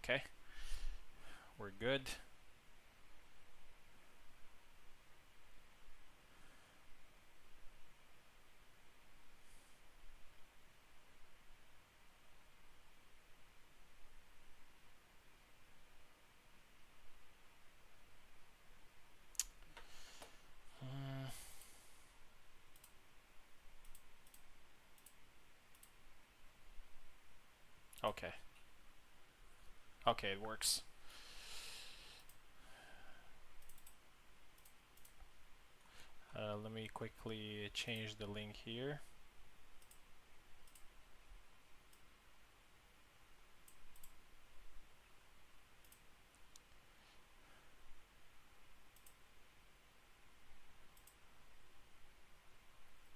Okay, we're good. Okay. Okay, it works. Let me quickly change the link here.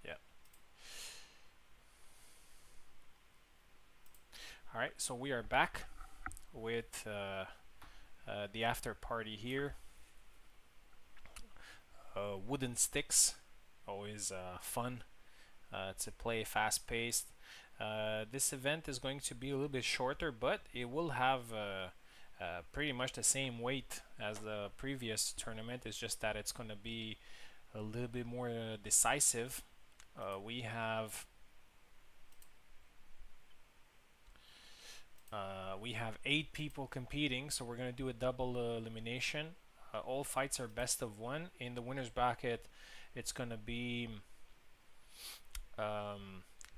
Yeah. All right, so we are back with the after party here. Wooden sticks, always fun to play, fast-paced. This event is going to be a little bit shorter, but it will have pretty much the same weight as the previous tournament. It's just that it's going to be a little bit more decisive. We have 8 people competing, so we're going to do a double elimination. All fights are best of 1. In the winners bracket, it's going to be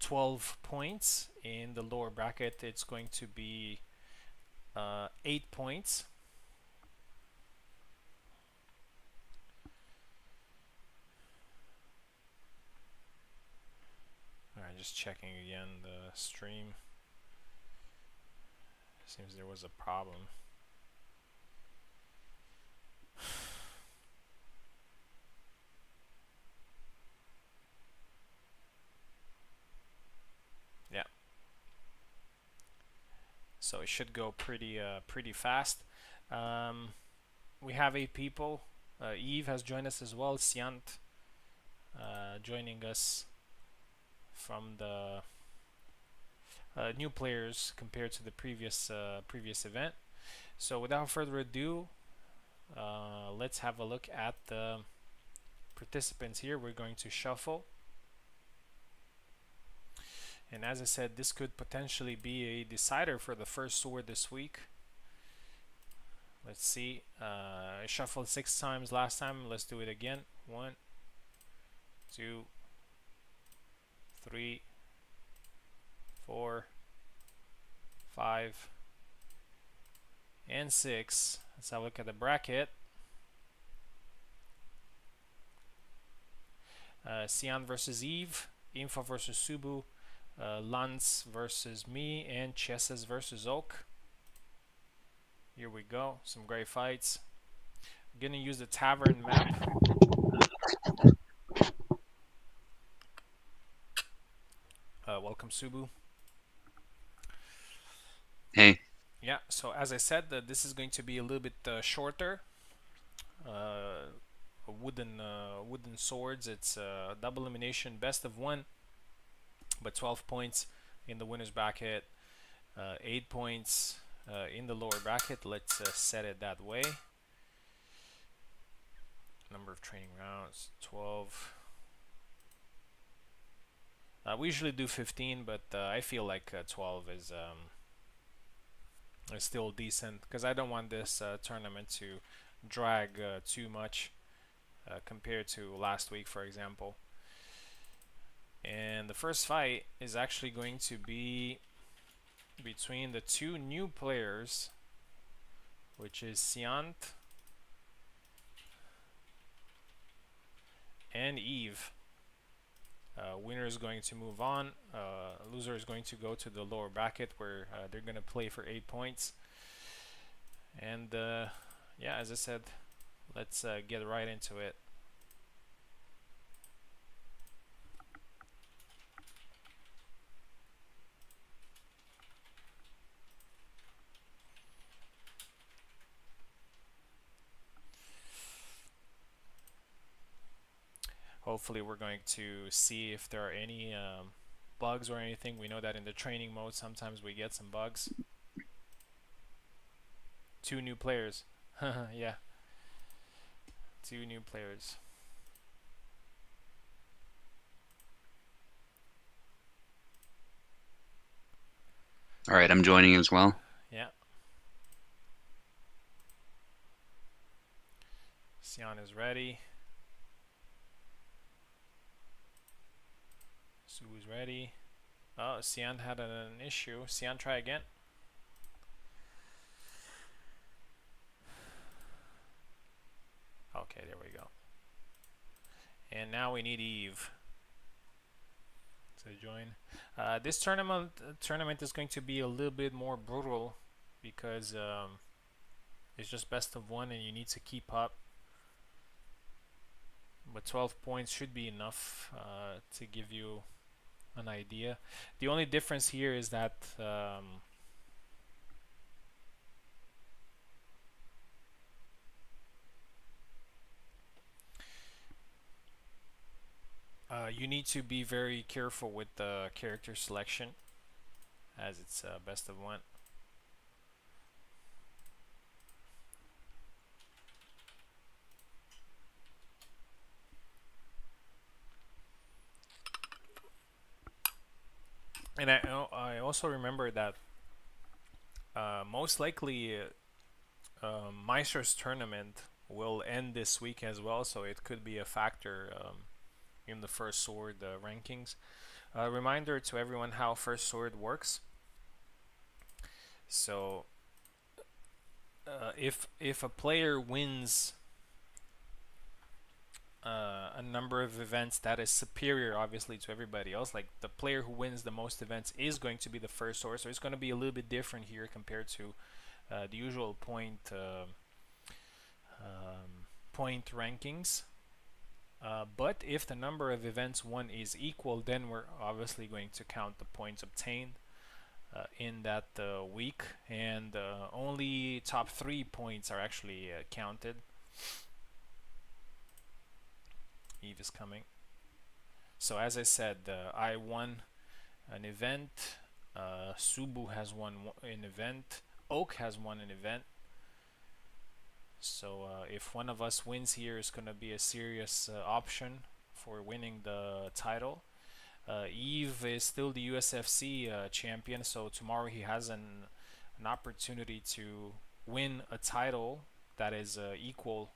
12 points. In the lower bracket, it's going to be 8 points. Alright, just checking again the stream. Seems there was a problem. Yeah. So it should go pretty fast. We have 8 people. Eve has joined us as well. Siant joining us from the new players compared to the previous event. So without further ado, let's have a look at the participants here. We're going to shuffle. And as I said, this could potentially be a decider for the first sword this week. Let's see. I shuffled 6 times last time. Let's do it again. 1, 2, 3, 4, 5, and 6. Let's have a look at the bracket. Sian versus Eve, Info versus Subu, Lance versus me, and Chesses versus Oak. Here we go, some great fights. I'm gonna use the tavern map. Welcome, Subu. Hey. Yeah, so as I said, this is going to be a little bit shorter. Wooden swords. It's double elimination, best of 1, but 12 points in the winners bracket, 8 points in the lower bracket. Let's set it that way. Number of training rounds, 12. We usually do 15, but I feel like 12 is still decent because I don't want this tournament to drag too much compared to last week, for example. And the first fight is actually going to be between the 2 new players, which is Siant and Eve. Winner is going to move on. Loser is going to go to the lower bracket where they're going to play for 8 points. And yeah, as I said, let's get right into it. Hopefully we're going to see if there are any bugs or anything. We know that in the training mode sometimes we get some bugs. 2 new players. Yeah, 2 new players. All right, I'm joining as well. Yeah. Sion is ready. Sue is ready. Oh, Sion had an issue. Sion, try again. Okay, there we go. And now we need Eve to join. This tournament is going to be a little bit more brutal because it's just best of one, and you need to keep up. But 12 points should be enough to give you an idea. The only difference here is that you need to be very careful with the character selection, as it's best of one. And I also remember that most likely Meister's tournament will end this week as well, so it could be a factor in the First Sword rankings. Reminder to everyone how First Sword works. So if a player wins a number of events that is superior, obviously, to everybody else, like the player who wins the most events is going to be the first sword, so it's going to be a little bit different here compared to the usual point rankings. But if the number of events won is equal, then we're obviously going to count the points obtained in that week, and only top 3 points are actually counted. Eve is coming. So as I said, I won an event, Subu has won an event, Oak has won an event. So if one of us wins here, it's going to be a serious option for winning the title. Eve is still the USFC champion, so tomorrow he has an opportunity to win a title that is equal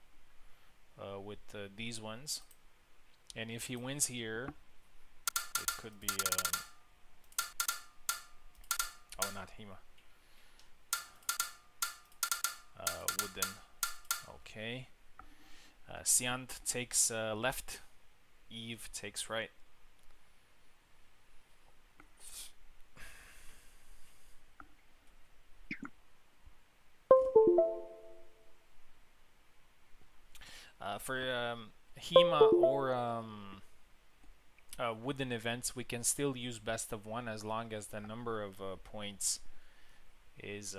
with these ones. And if he wins here, it could be oh, not Hema, Wooden. Okay. Siant takes left, Eve takes right. For Hema or wooden events, we can still use best of one as long as the number of points is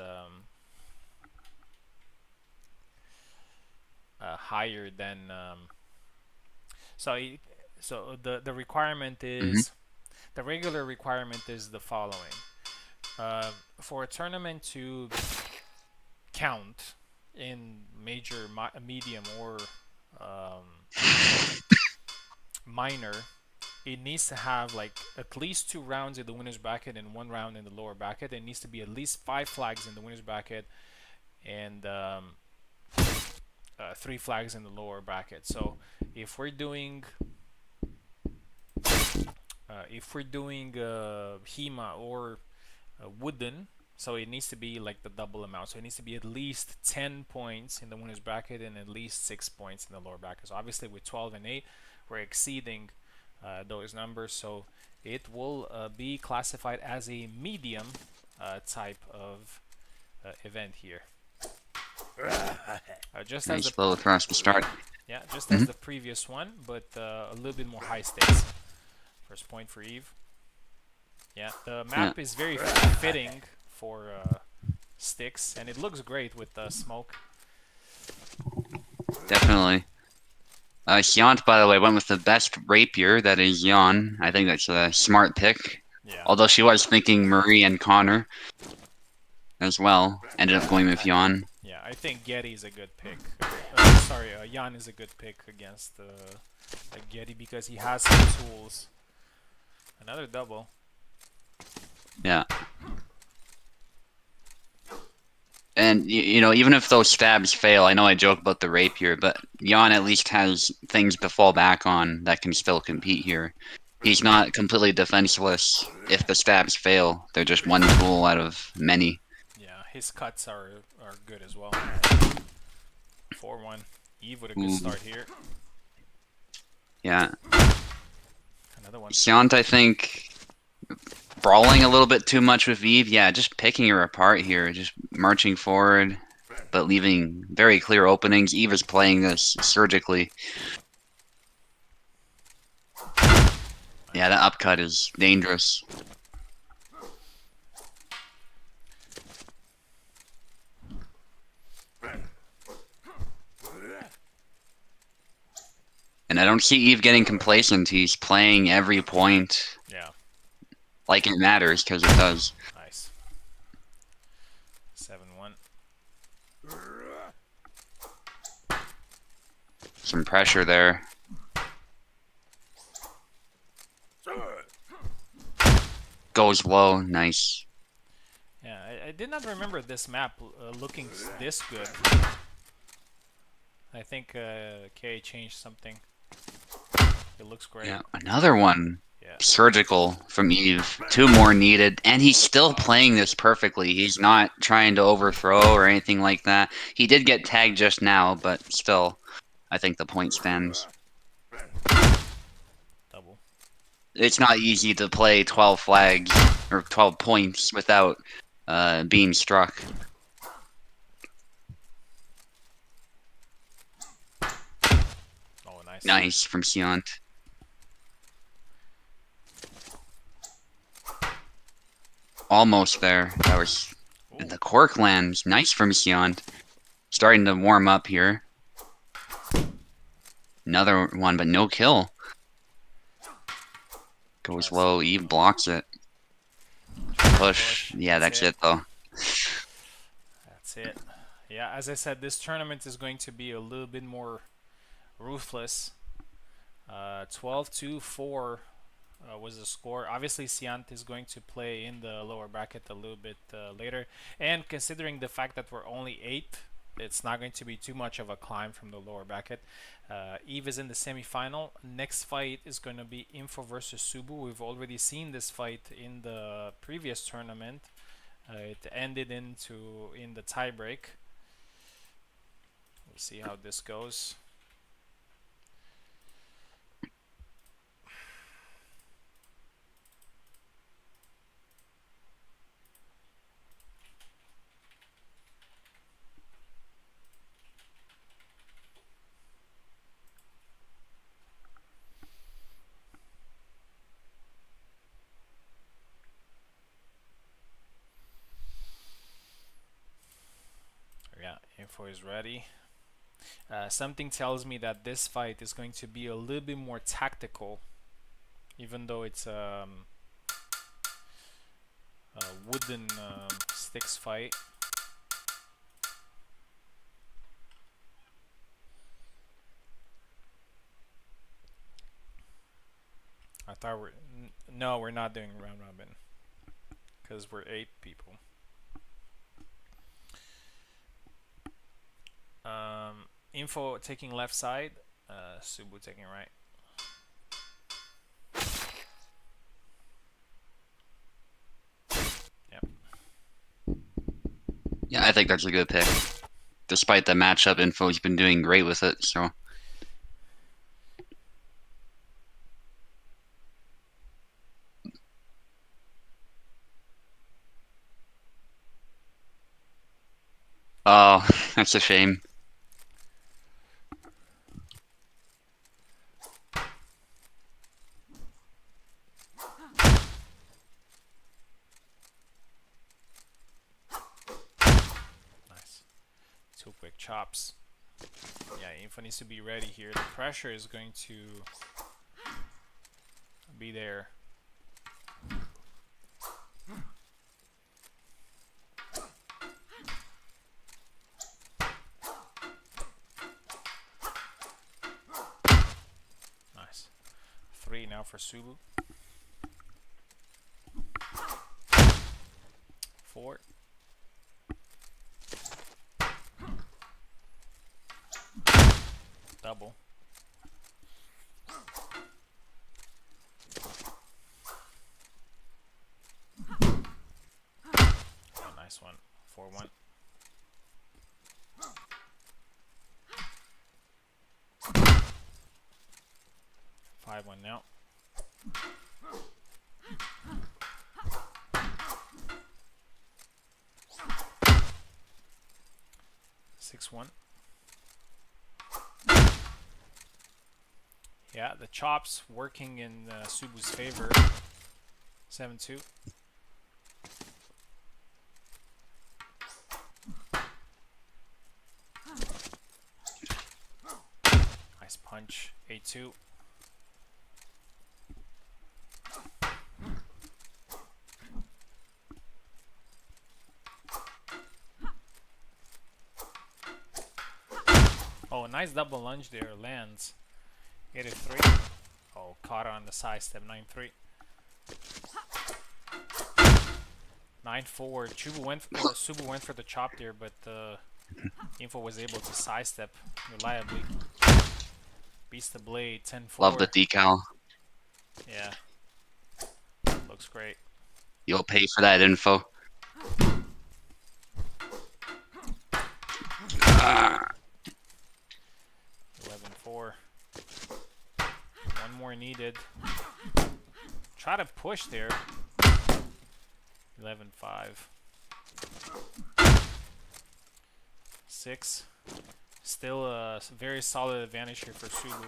higher than so the requirement is the regular requirement is the following. For a tournament to count in major, medium, or minor, it needs to have like at least 2 rounds in the winner's bracket and 1 round in the lower bracket. It needs to be at least 5 flags in the winner's bracket and 3 flags in the lower bracket. So if we're doing Hema or wooden, so it needs to be like the double amount. So it needs to be at least 10 points in the winner's bracket and at least 6 points in the lower bracket. So obviously with 12 and 8, we're exceeding those numbers. So it will be classified as a medium type of event here. Just nice as flow across the start. Yeah, just as the previous one, but a little bit more high stakes. First point for Eve. Yeah, the map is very fitting for sticks, and it looks great with the smoke. Definitely. Hyant, by the way, went with the best rapier, that is Jan. I think that's a smart pick. Yeah. Although she was thinking Marie and Connor as well. Ended up going with Jan. Yeah. Yeah, I think Getty is a good pick. Sorry, Jan is a good pick against Getty because he has some tools. Another double. Yeah. And you know, even if those stabs fail, I know I joke about the rapier, but Jan at least has things to fall back on that can still compete here. He's not completely defenseless if the stabs fail. They're just one tool out of many. Yeah, his cuts are good as well. 4-1. Eve with a good Ooh. start here. Yeah. Another one. Hyant, I think, brawling a little bit too much with Eve. Yeah, just picking her apart here, just marching forward, but leaving very clear openings. Eve is playing this surgically. Yeah, that upcut is dangerous. And I don't see Eve getting complacent. He's playing every point Yeah. like it matters, because it does. Nice. 7-1. Some pressure there. Goes low. Nice. Yeah, I did not remember this map looking this good. I think K changed something. It looks great. Yeah, another one. Yeah. Surgical from Eve. 2 more needed. And he's still playing this perfectly. He's not trying to overthrow or anything like that. He did get tagged just now, but still, I think the point stands. Double. It's not easy to play 12 flags or 12 points without being struck. Oh, nice. Nice from Hyant. Almost there. That was Ooh. the cork lands. Nice from Hyant. Starting to warm up here. Another one, but no kill. Goes low. Eve blocks it. Push. Yeah, that's it though. That's it. Yeah, as I said, this tournament is going to be a little bit more ruthless. 12-4 was the score. Obviously, Hyant is going to play in the lower bracket a little bit later. And considering the fact that we're only 8, it's not going to be too much of a climb from the lower bracket. Eve is in the semi-final. Next fight is going to be Info versus Subu. We've already seen this fight in the previous tournament. It ended in the tiebreak. We'll see how this goes. Yeah, Info is ready. Something tells me that this fight is going to be a little bit more tactical, even though it's a wooden sticks fight. I thought no, we're not doing round robin because we're 8 people. Info taking left side, Subu taking right. Yep. Yeah, I think that's a good pick. Despite the matchup, Info's been doing great with it, so. Oh, that's a shame. Nice. 2 quick chops. Yeah, Info needs to be ready here. The pressure is going to be there. now for Subu. 4. Double. Oh, nice one. 4-1. 5-1 now. 6-1. Yeah, the chops working in Subu's favor. 7-2. Nice punch. 8-2. Oh, nice double lunge there. Lands. 8-3. Oh, caught on the side step. 9-3. 9-4. Subu went for the chop there, but Info was able to sidestep reliably. Beats the blade. 10-4. Love the decal. Yeah. Looks great. You'll pay for that info. 11-4. One more needed. Try to push there. 11-5. 6. Still a very solid advantage here for Subu.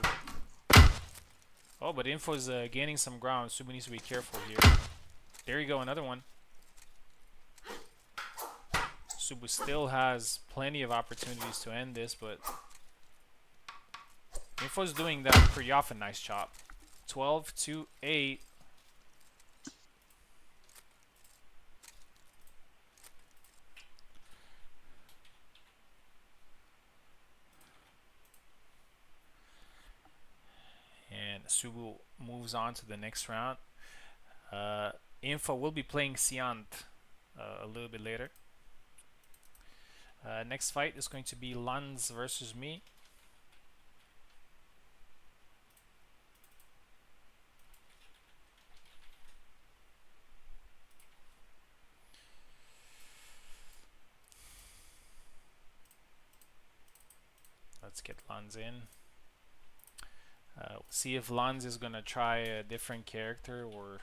Oh, but Info's gaining some ground. Subu needs to be careful here. There you go, another one. Subu still has plenty of opportunities to end this, but Info's doing that pretty often. Nice chop. 12-8. And Subu moves on to the next round. Info will be playing Siant a little bit later. Next fight is going to be Lanz versus me. Let's get Lanz in. See if Lanz is going to try a different character or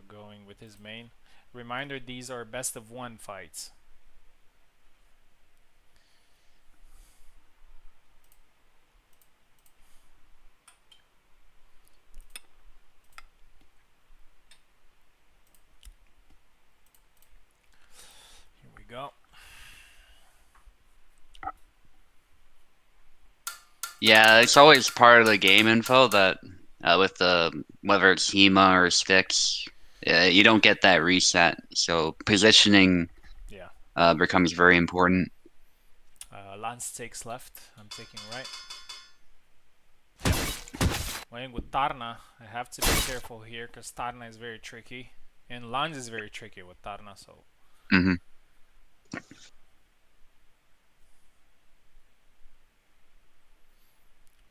going with his main. Reminder, these are best of 1 fights. Here we go. Yeah, it's always part of the game info that with the whether it's HEMA or sticks, you don't get that reset. So positioning becomes very important. Lance takes left. I'm taking right. Playing with Tarna, I have to be careful here because Tarna is very tricky, and Lance is very tricky with Tarna. So.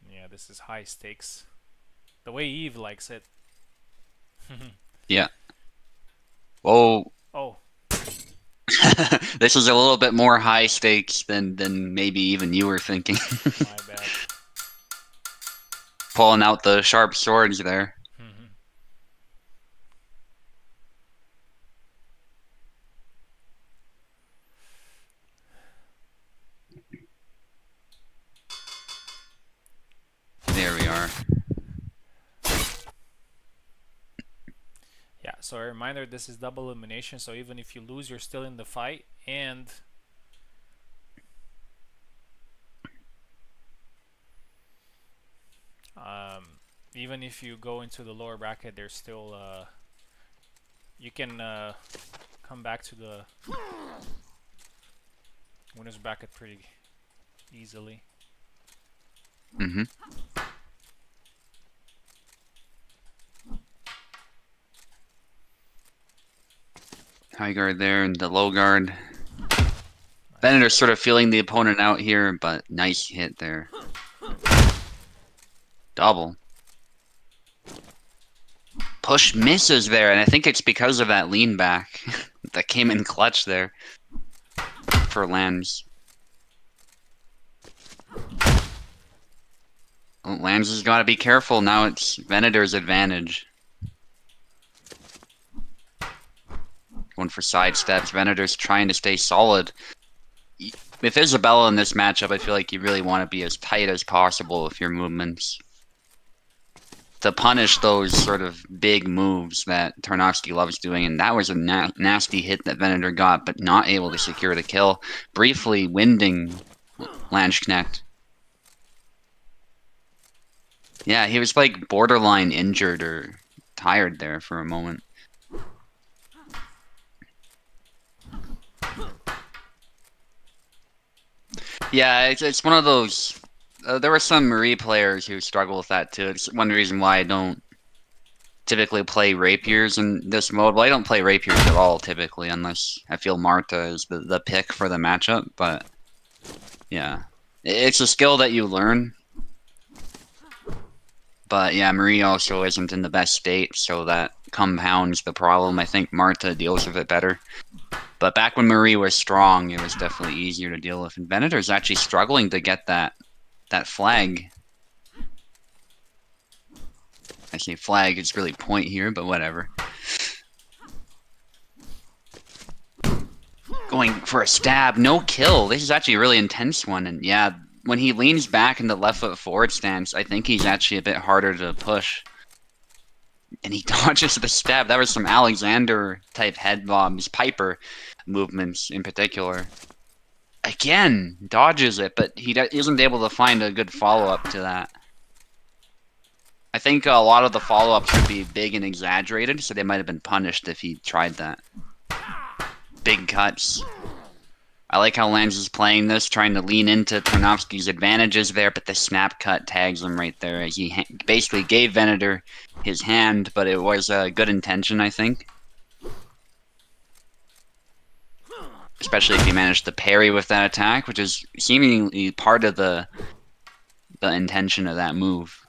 Yeah, this is high stakes. The way Eve likes it. Yeah. Whoa. Oh. This is a little bit more high stakes than maybe even you were thinking. My bad. Pulling out the sharp swords there. There we are. Yeah, so a reminder, this is double elimination, so even if you lose, you're still in the fight, and even if you go into the lower bracket, there's still you can come back to the winner's bracket pretty easily. High guard there and the low guard. Nice. Venator's sort of feeling the opponent out here, but nice hit there. Double. Push misses there, and I think it's because of that lean back that came in clutch there for Lambs. Well, Lambs has got to be careful. Now it's Venator's advantage. Going for side steps. Venator's trying to stay solid. With Isabella in this matchup, I feel like you really want to be as tight as possible with your movements to punish those sort of big moves that Tarnowski loves doing, and that was a nasty hit that Venator got, but not able to secure the kill. Briefly winding Landsknecht. Yeah, he was like borderline injured or tired there for a moment. Yeah, it's one of those. There were some Marie players who struggle with that too. It's one reason why I don't typically play rapiers in this mode. Well, I don't play rapiers at all typically, unless I feel Marta is the pick for the matchup. But yeah, it's a skill that you learn. But yeah, Marie also isn't in the best state, so that compounds the problem. I think Marta deals with it better. But back when Marie was strong, it was definitely easier to deal with. And Venator's actually struggling to get that flag. I say flag, it's really point here, but whatever. Going for a stab, no kill. This is actually a really intense one. And yeah, when he leans back in the left foot forward stance, I think he's actually a bit harder to push. And he dodges the stab. That was some Alexander type head bombs, Piper movements in particular. Again, dodges it, but he isn't able to find a good follow-up to that. I think a lot of the follow-ups would be big and exaggerated, so they might have been punished if he tried that. Big cuts. I like how Lambs is playing this, trying to lean into Tarnowski's advantages there, but the snap cut tags him right there. He basically gave Venator his hand, but it was a good intention, I think. Especially if he managed to parry with that attack, which is seemingly part of the intention of that move.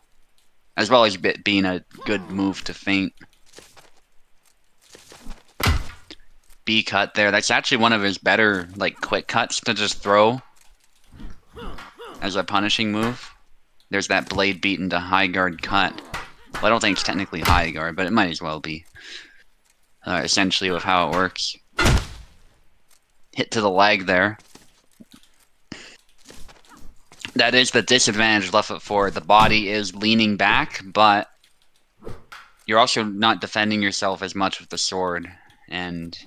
As well as being a good move to feint. B cut there. That's actually one of his better, like, quick cuts to just throw as a punishing move. There's that blade beat into high guard cut. Well, I don't think it's technically high guard, but it might as well be. Essentially with how it works. Hit to the leg there. That is the disadvantage left foot forward. The body is leaning back, but you're also not defending yourself as much with the sword, and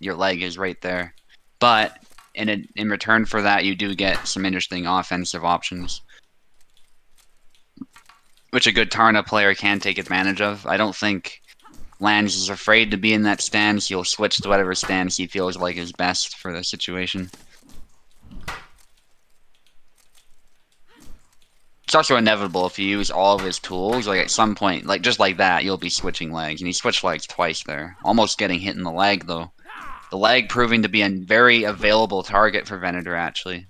your leg is right there. But in return for that, you do get some interesting offensive options, which a good Tarna player can take advantage of. I don't think Lands is afraid to be in that stance. He'll switch to whatever stance he feels like is best for the situation. It's also inevitable if you use all of his tools, like at some point, like just like that, you'll be switching legs. And he switched legs twice there. Almost getting hit in the leg, though. The leg proving to be a very available target for Venator, actually.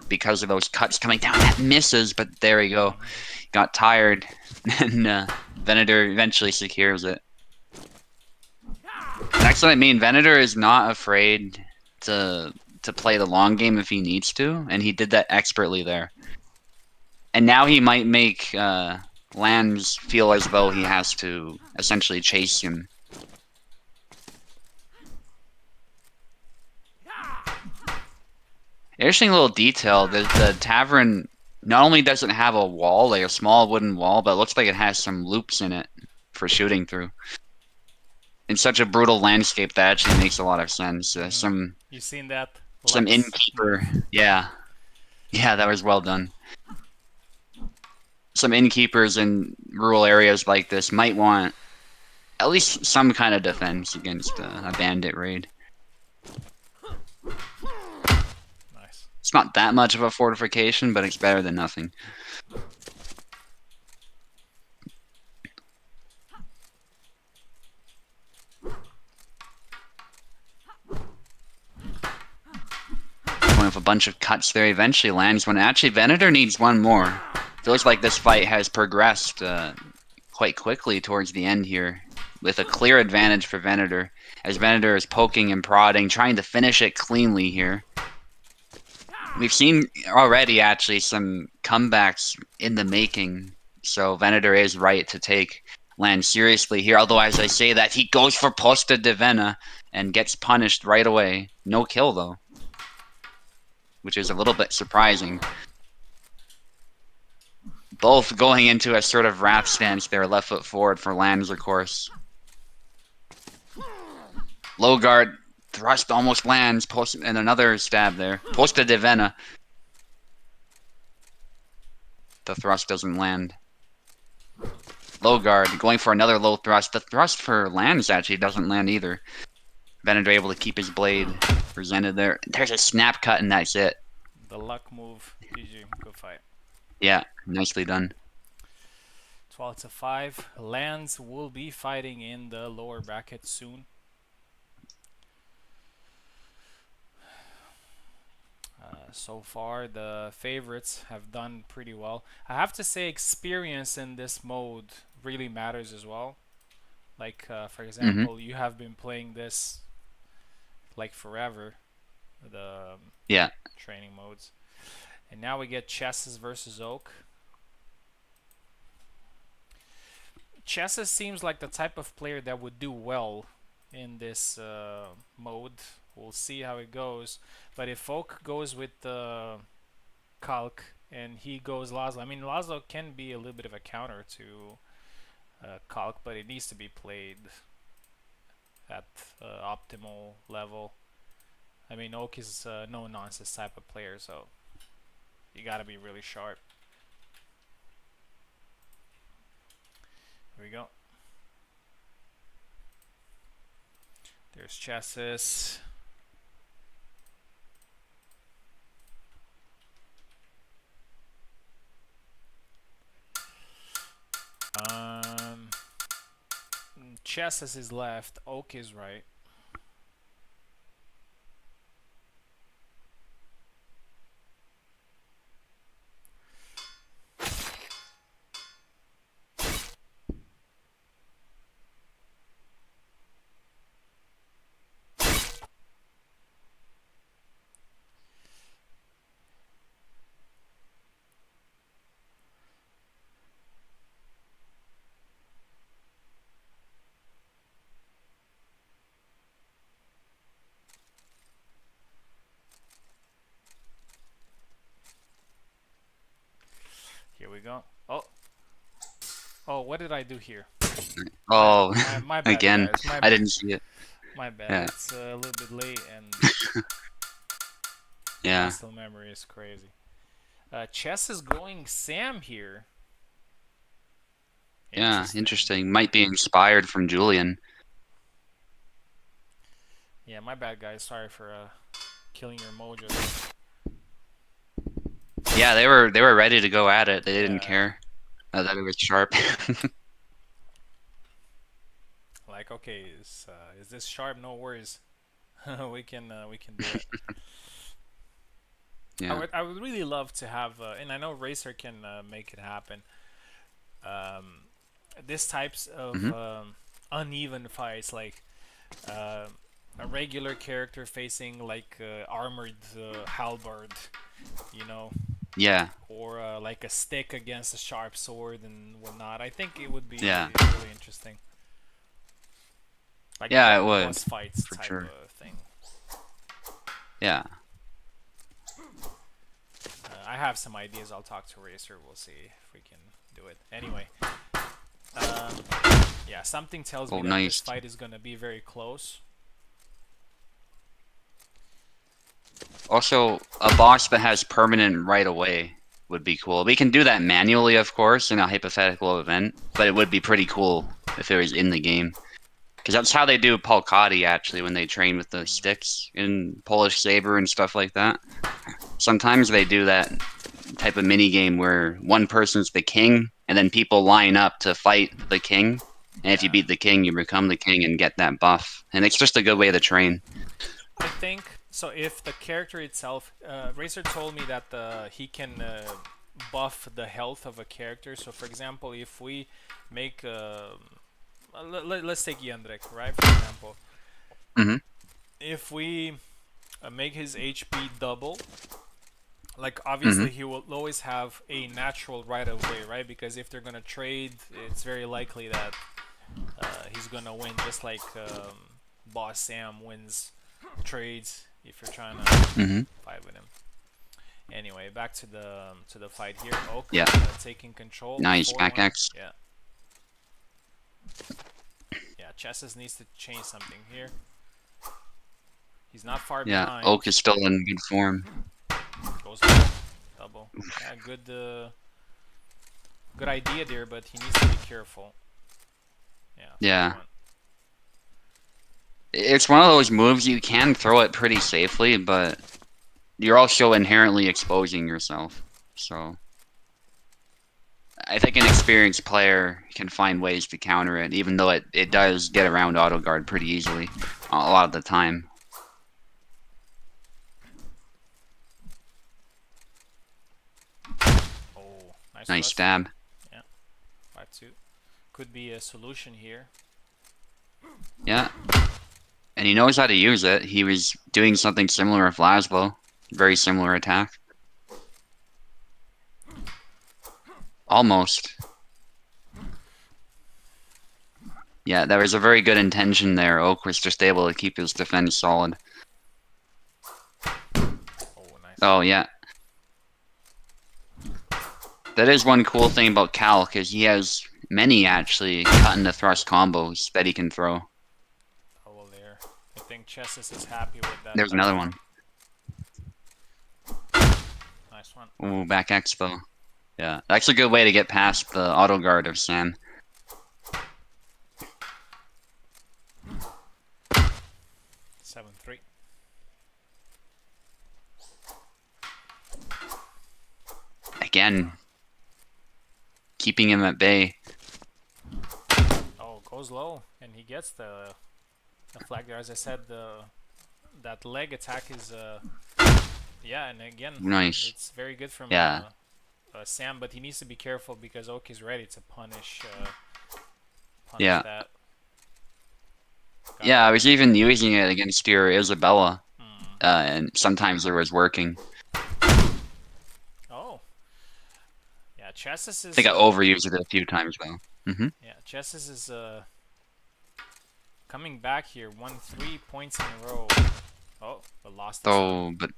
Because of those cuts coming down. That misses, but there you go. Got tired, and Venator eventually secures it. That's what I mean. Venator is not afraid to play the long game if he needs to, and he did that expertly there. And now he might make Lambs feel as though he has to essentially chase him. Interesting little detail, the tavern not only does it have a wall, like a small wooden wall, but it looks like it has some loops in it for shooting through. In such a brutal landscape, that actually makes a lot of sense. You seen that? Some innkeeper, yeah. Yeah, that was well done. Some innkeepers in rural areas like this might want at least some kind of defense against a bandit raid. Nice. It's not that much of a fortification, but it's better than nothing. with a bunch of cuts there. Eventually lands one. Actually, Venator needs one more. Feels like this fight has progressed quite quickly towards the end here, with a clear advantage for Venator, as Venator is poking and prodding, trying to finish it cleanly here. We've seen already, actually, some comebacks in the making, so Venator is right to take land seriously here. Although, as I say that, he goes for Posta de Vena and gets punished right away. No kill, though, which is a little bit surprising. Both going into a sort of wrath stance there, left foot forward for lands, of course. Low guard, thrust almost lands, and another stab there. Posta de Vena. The thrust doesn't land. Low guard, going for another low thrust. The thrust for lands actually doesn't land either. Venator able to keep his blade presented there. There's a snap cut and that's it. The luck move. GG. Good fight. Yeah, nicely done. 12-5. Lands will be fighting in the lower bracket soon. So far, the favorites have done pretty well. I have to say, experience in this mode really matters as well. Like, for example, you have been playing this like forever, the training modes. And now we get Chesses versus Oak. Chesses seems like the type of player that would do well in this mode. We'll see how it goes. But if Oak goes with Kalk and he goes Laszlo, I mean, Laszlo can be a little bit of a counter to Kalk, but it needs to be played at optimal level. I mean, Oak is a no-nonsense type of player, so you gotta be really sharp. Here we go. There's Chesses. Chesses is left, Oak is right. Here we go. Oh, what did I do here? Oh, my bad, again, guys. My I bad. didn't see it. My bad. Yeah. It's a little bit late and Yeah. muscle memory is crazy. Chess is going Sam here. Yeah, interesting. Might be inspired from Julian. Yeah, my bad, guys. Sorry for killing your mojo. Yeah, they were ready to go at it. They didn't care that it was sharp. Like, okay, is this sharp? No worries. we can do it. Yeah. I would really love to have, and I know Racer can make it happen. This types of uneven fights, like a regular character facing like armored halberd, you know. Yeah. Or like a stick against a sharp sword and whatnot. I think it would be Yeah. really interesting. Like Yeah, it would, boss fights for type sure. of thing. Yeah. I have some ideas. I'll talk to Racer. We'll see if we can do it. Anyway, yeah, something tells me that this fight is gonna be very close. Also, a boss that has permanent right away would be cool. We can do that manually, of course, in a hypothetical event, but it would be pretty cool if it was in the game. Because that's how they do Polkati, actually, when they train with the sticks in Polish Saber and stuff like that. Sometimes they do that type of mini-game where one person's the king, and then people line up to fight the king. And if you beat the king, you become the king and get that buff. And it's just a good way to train. I think So if the character itself, Racer told me that he can buff the health of a character. So for example, if we make, let's take Yandrek, right? For example, Hmm. if we make his HP double, like Hmm. obviously he will always have a natural right of way, right? Because if they're gonna trade, it's very likely that he's gonna win, just like Boss Sam wins trades if you're trying to Hmm. fight with him. Anyway, back to the fight here. Oak Yeah. taking control. Nice back 4-1. X. Yeah. Yeah, Chesses needs to change something here. He's not far Yeah. behind. Oak is still in good form. Goes double. Double. Yeah, good idea there, but he needs to be careful. Yeah. Yeah. 4-1. It's one of those moves you can throw it pretty safely, but you're also inherently exposing yourself. So I think an experienced player can find ways to counter it, even though it does get around auto guard pretty easily a lot of the time. Oh, nice Nice thrust. stab. Yeah. 5-2. Could be a solution here. Yeah. And he knows how to use it. He was doing something similar with Laszlo. Very similar attack. Almost. Yeah, there was a very good intention there. Oak was just able to keep his defense solid. Oh, nice. Oh, yeah. That is one cool thing about Cal, because he has many, actually, cut into thrust combos that he can throw. Double there. I think Chesses is happy with that. There's another one. Nice one. Ooh, back expo. Yeah, that's a good way to get past the auto guard of Sam. 7-3. Again, keeping him at bay. Oh, goes low, and he gets the flag there. As I said, that leg attack is yeah, and again, Nice. it's very good from Yeah. Sam, but he needs to be careful because Oak is ready to punish Yeah. that. Yeah, I was even using it against your Isabella, Hmm. and sometimes it was working. Oh, yeah, Chesses I is think I overused it a few times though. Hmm. yeah, Chesses is coming back here. Won 3 points in a row. Oh, but lost this one. Oh, but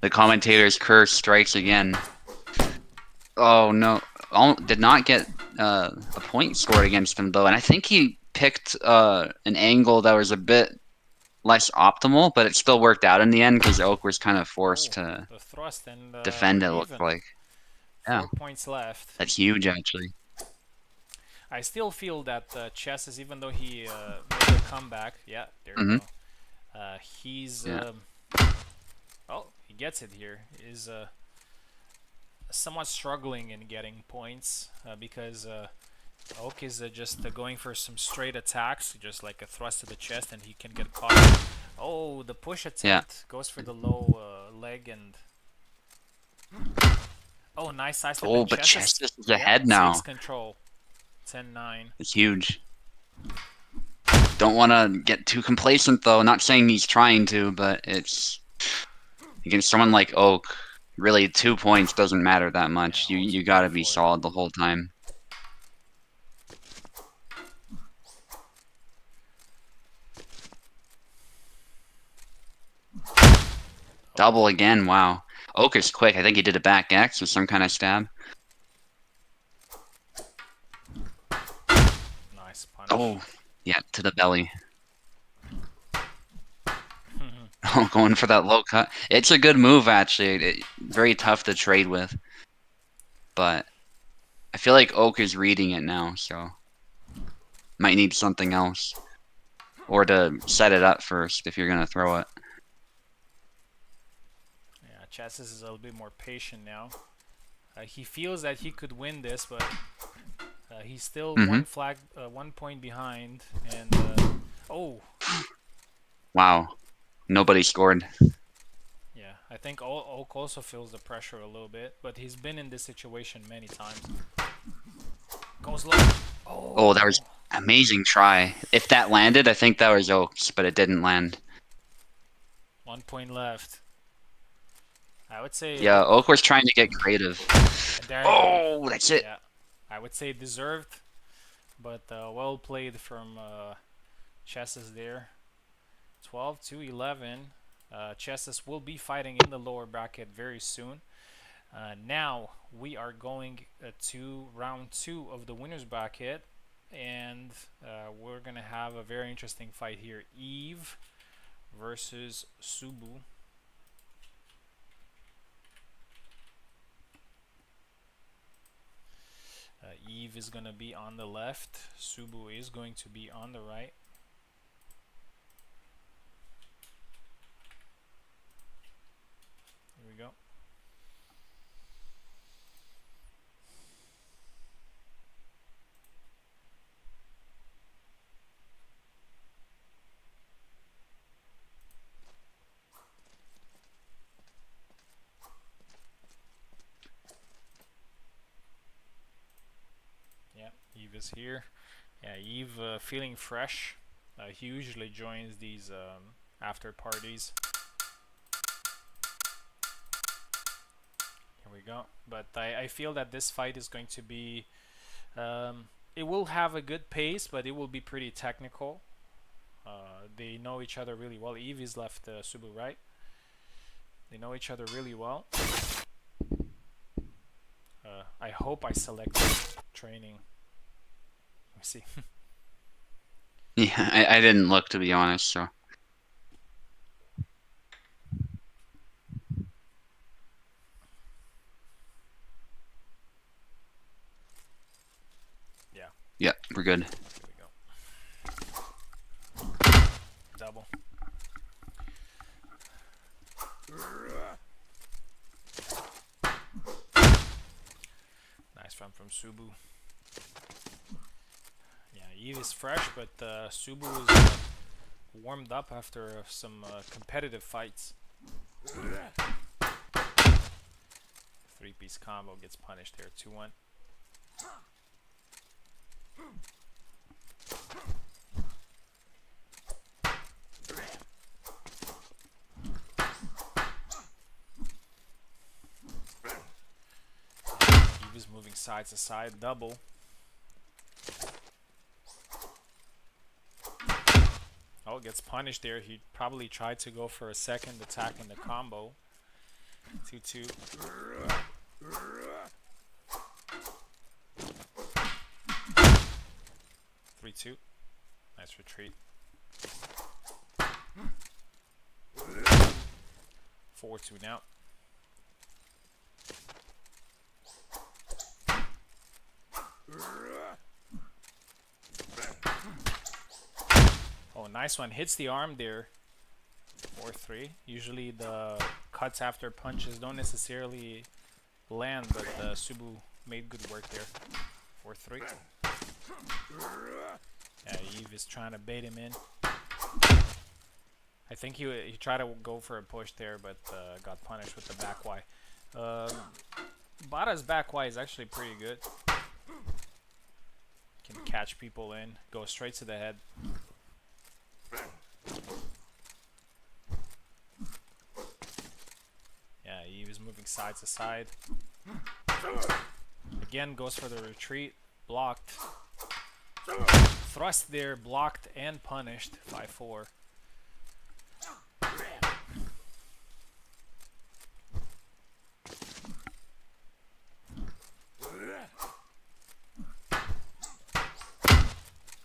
the commentator's curse strikes again. Oh no, did not get a point scored against him though, and I think he picked an angle that was a bit less optimal, but it still worked out in the end because Oak was kind of forced to The thrust, and defend. It we're looked even. like. Yeah, 4 points left. that's huge actually. I still feel that Chesses, even though he made a comeback, yeah, there you Hmm. go. He's Yeah. oh, he gets it here. Is somewhat struggling in getting points because Oak is just going for some straight attacks, just like a thrust to the chest, and he can get caught. Oh, the push attempt goes for the low leg, and oh, nice side step. Oh, And but Chesses, Chestis is ahead now. takes control. 10-9. It's huge. Don't want to get too complacent though. Not saying he's trying to, but it's against someone like Oak. Really, 2 points doesn't matter that much. Yeah, You ultimate gotta be for it. solid the whole time. Double again. Wow. Oak is quick. I think he did a back X or some kind of stab. Nice punish. Oh, yeah, to the belly. Oh, going for that low cut. It's a good move, actually. Very tough to trade with. But I feel like Oak is reading it now, so might need something else. Or to set it up first if you're going to throw it. Yeah, Chassis is a little bit more patient now. He feels that he could win this, but he's still one point behind. And oh, Wow. nobody scored. Yeah, I think Oak also feels the pressure a little bit, but he's been in this situation many times. Goes low. Oh, that was Oh, amazing try. If that landed, I think that was Oaks, but it didn't land. 1 point left. I would say Yeah, Oak was trying to get creative. there you go. Oh, that's it. Yeah, I would say deserved, but well played from Chesses there. 12 to 11. Chesses will be fighting in the lower bracket very soon. Now we are going to round 2 of the winners bracket, and we're gonna have a very interesting fight here. Eve versus Subu. Eve is gonna be on the left. Subu is going to be on the right. Here we go. Yeah, Eve is here. Yeah, Eve feeling fresh. He usually joins these after parties. Here we go. But I feel that this fight is going to be... it will have a good pace, but it will be pretty technical. They know each other really well. Eve is left, Subu right. They know each other really well. I hope I selected training. Let me see. Yeah, I didn't look, to be honest, so. Yeah. Yeah, we're good. Here we go. Double. Nice run from Subu. Yeah, Eve is fresh, but Subu is warmed up after some competitive fights. 3-piece combo gets punished there, 2-1. Eve is moving side to side, double. Oh, gets punished there. He probably tried to go for a second attack in the combo. 2-2. 3-2. Nice retreat. 4-2 now. Oh, nice one. Hits the arm there. 4-3. Usually the cuts after punches don't necessarily land, but Subu made good work there. 4-3. Yeah, Eve is trying to bait him in. I think he tried to go for a push there, but got punished with the back Y. Bada's back Y is actually pretty good. Can catch people in, go straight to the head. Yeah, Eve is moving side to side. Again, goes for the retreat. Blocked. Thrust there, blocked and punished. 5-4.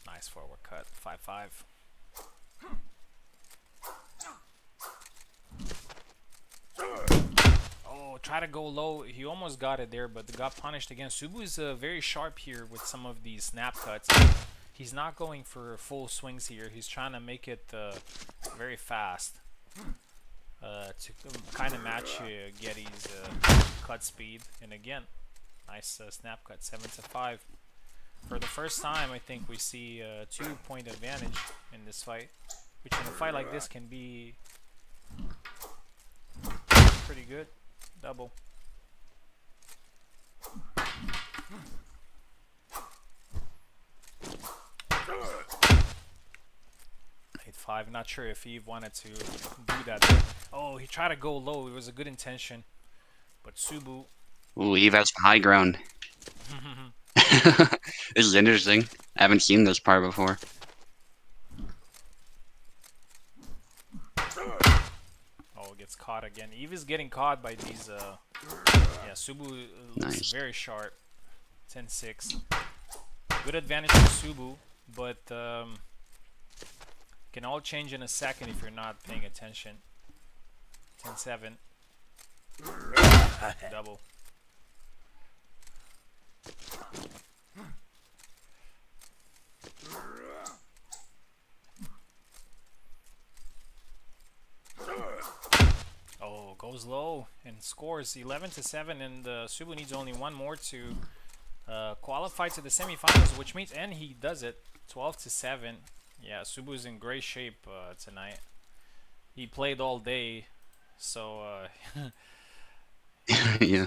Nice forward cut. 5-5. Oh, try to go low. He almost got it there, but got punished again. Subu is very sharp here with some of these snap cuts. He's not going for full swings here. He's trying to make it very fast to kind of match Getty's cut speed. And again, nice snap cut, 7-5. For the first time, I think we see a 2-point advantage in this fight, which in a fight like this can be Pretty good. Double. 8-5. Not sure if Eve wanted to do that there. Oh, he tried to go low. It was a good intention. But Subu. Ooh, Eve has high ground. This is interesting. I haven't seen this part before. Oh, gets caught again. Eve is getting caught by these. Yeah, Subu looks Nice. very sharp. 10-6. Good advantage for Subu, but can all change in a second if you're not paying attention. 10-7. Double. Oh, goes low and scores 11-7, and Subu needs only one more to qualify to the semifinals, which means, and he does it, 12-7. Yeah, Subu's in great shape tonight. He played all day, so he's, Yeah.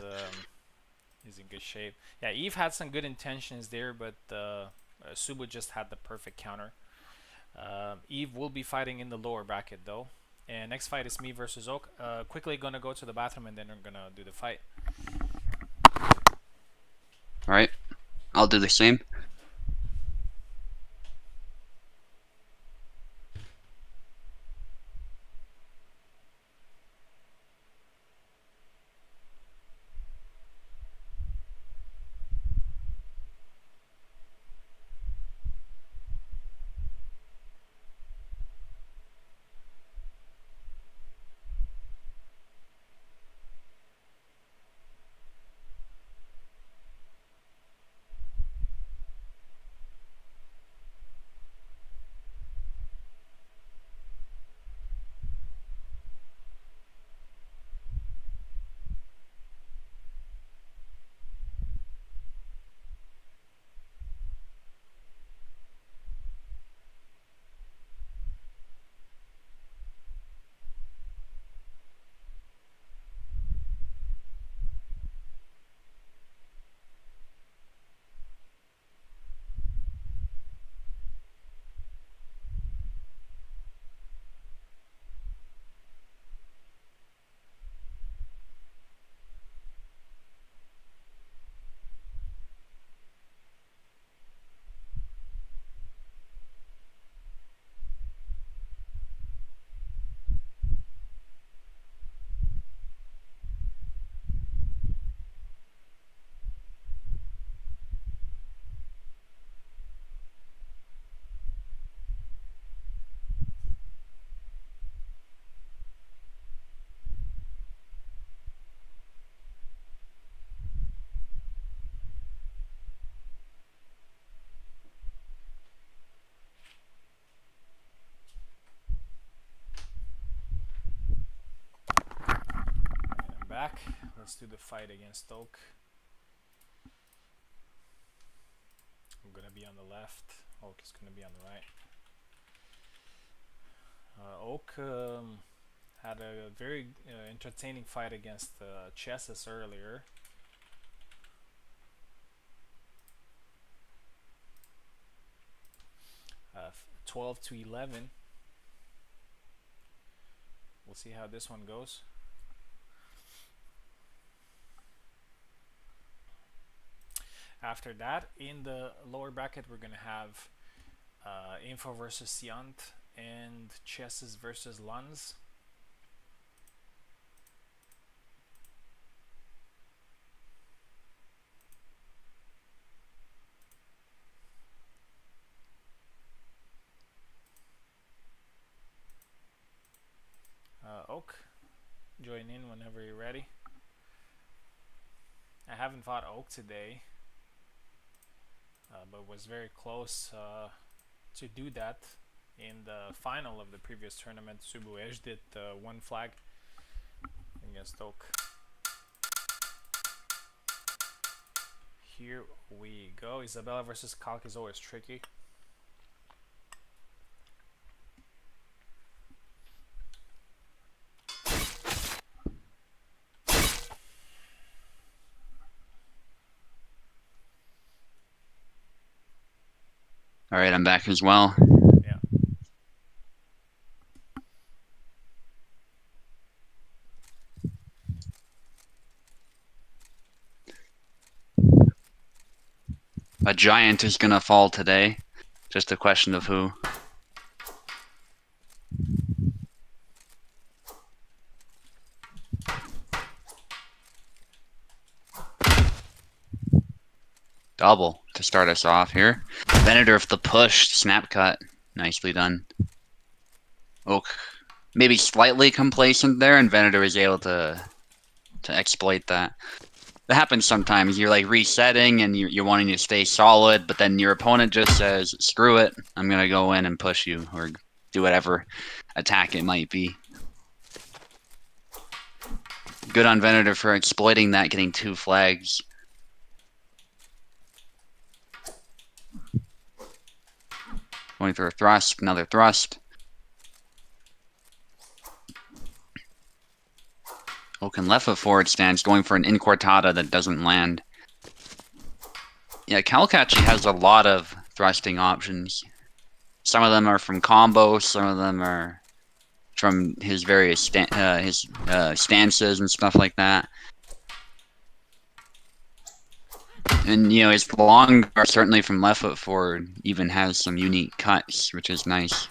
he's in good shape. Yeah, Eve had some good intentions there, but Subu just had the perfect counter. Eve will be fighting in the lower bracket though. And next fight is me versus Oak. Quickly gonna go to the bathroom and then we're gonna do the fight. Alright. I'll do the same. And I'm back. Let's do the fight against Oak. I'm gonna be on the left. Oak is gonna be on the right. Oak had a very entertaining fight against Chesses earlier. 12-11. We'll see how this one goes. After that, in the lower bracket, we're gonna have Info versus Siant and Chesses versus Lanz. Oak, join in whenever you're ready. I haven't fought Oak today, but was very close to do that in the final of the previous tournament. Subu edged it one flag against Oak. Here we go. Isabella versus Kalk is always tricky. All right, I'm back as well. Yeah. A giant is gonna fall today. Just a question of who. Double to start us off here. Venator with the push, snap cut. Nicely done. Oak maybe slightly complacent there, and Venator is able to exploit that. That happens sometimes. You're like resetting and you're wanting to stay solid, but then your opponent just says, screw it, I'm gonna go in and push you, or do whatever attack it might be. Good on Venator for exploiting that, getting 2 flags. Going for a thrust, another thrust. Oaken left foot forward stance, going for an incortada that doesn't land. Yeah, Calc actually has a lot of thrusting options. Some of them are from combos, some of them are from his various stances and stuff like that. And, you know, his long guard, certainly from left foot forward, even has some unique cuts, which is nice.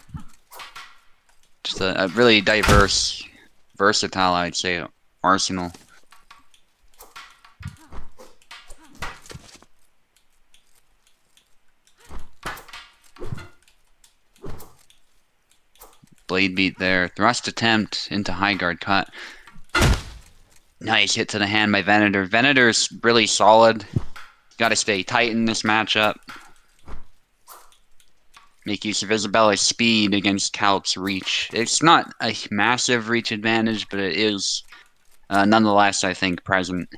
Just a really diverse, versatile, I'd say, arsenal. Blade beat there. Thrust attempt into high guard cut. Nice hit to the hand by Venator. Venator's really solid. Got to stay tight in this matchup. Make use of Isabella's speed against Calc's reach. It's not a massive reach advantage, but it is nonetheless, I think, present.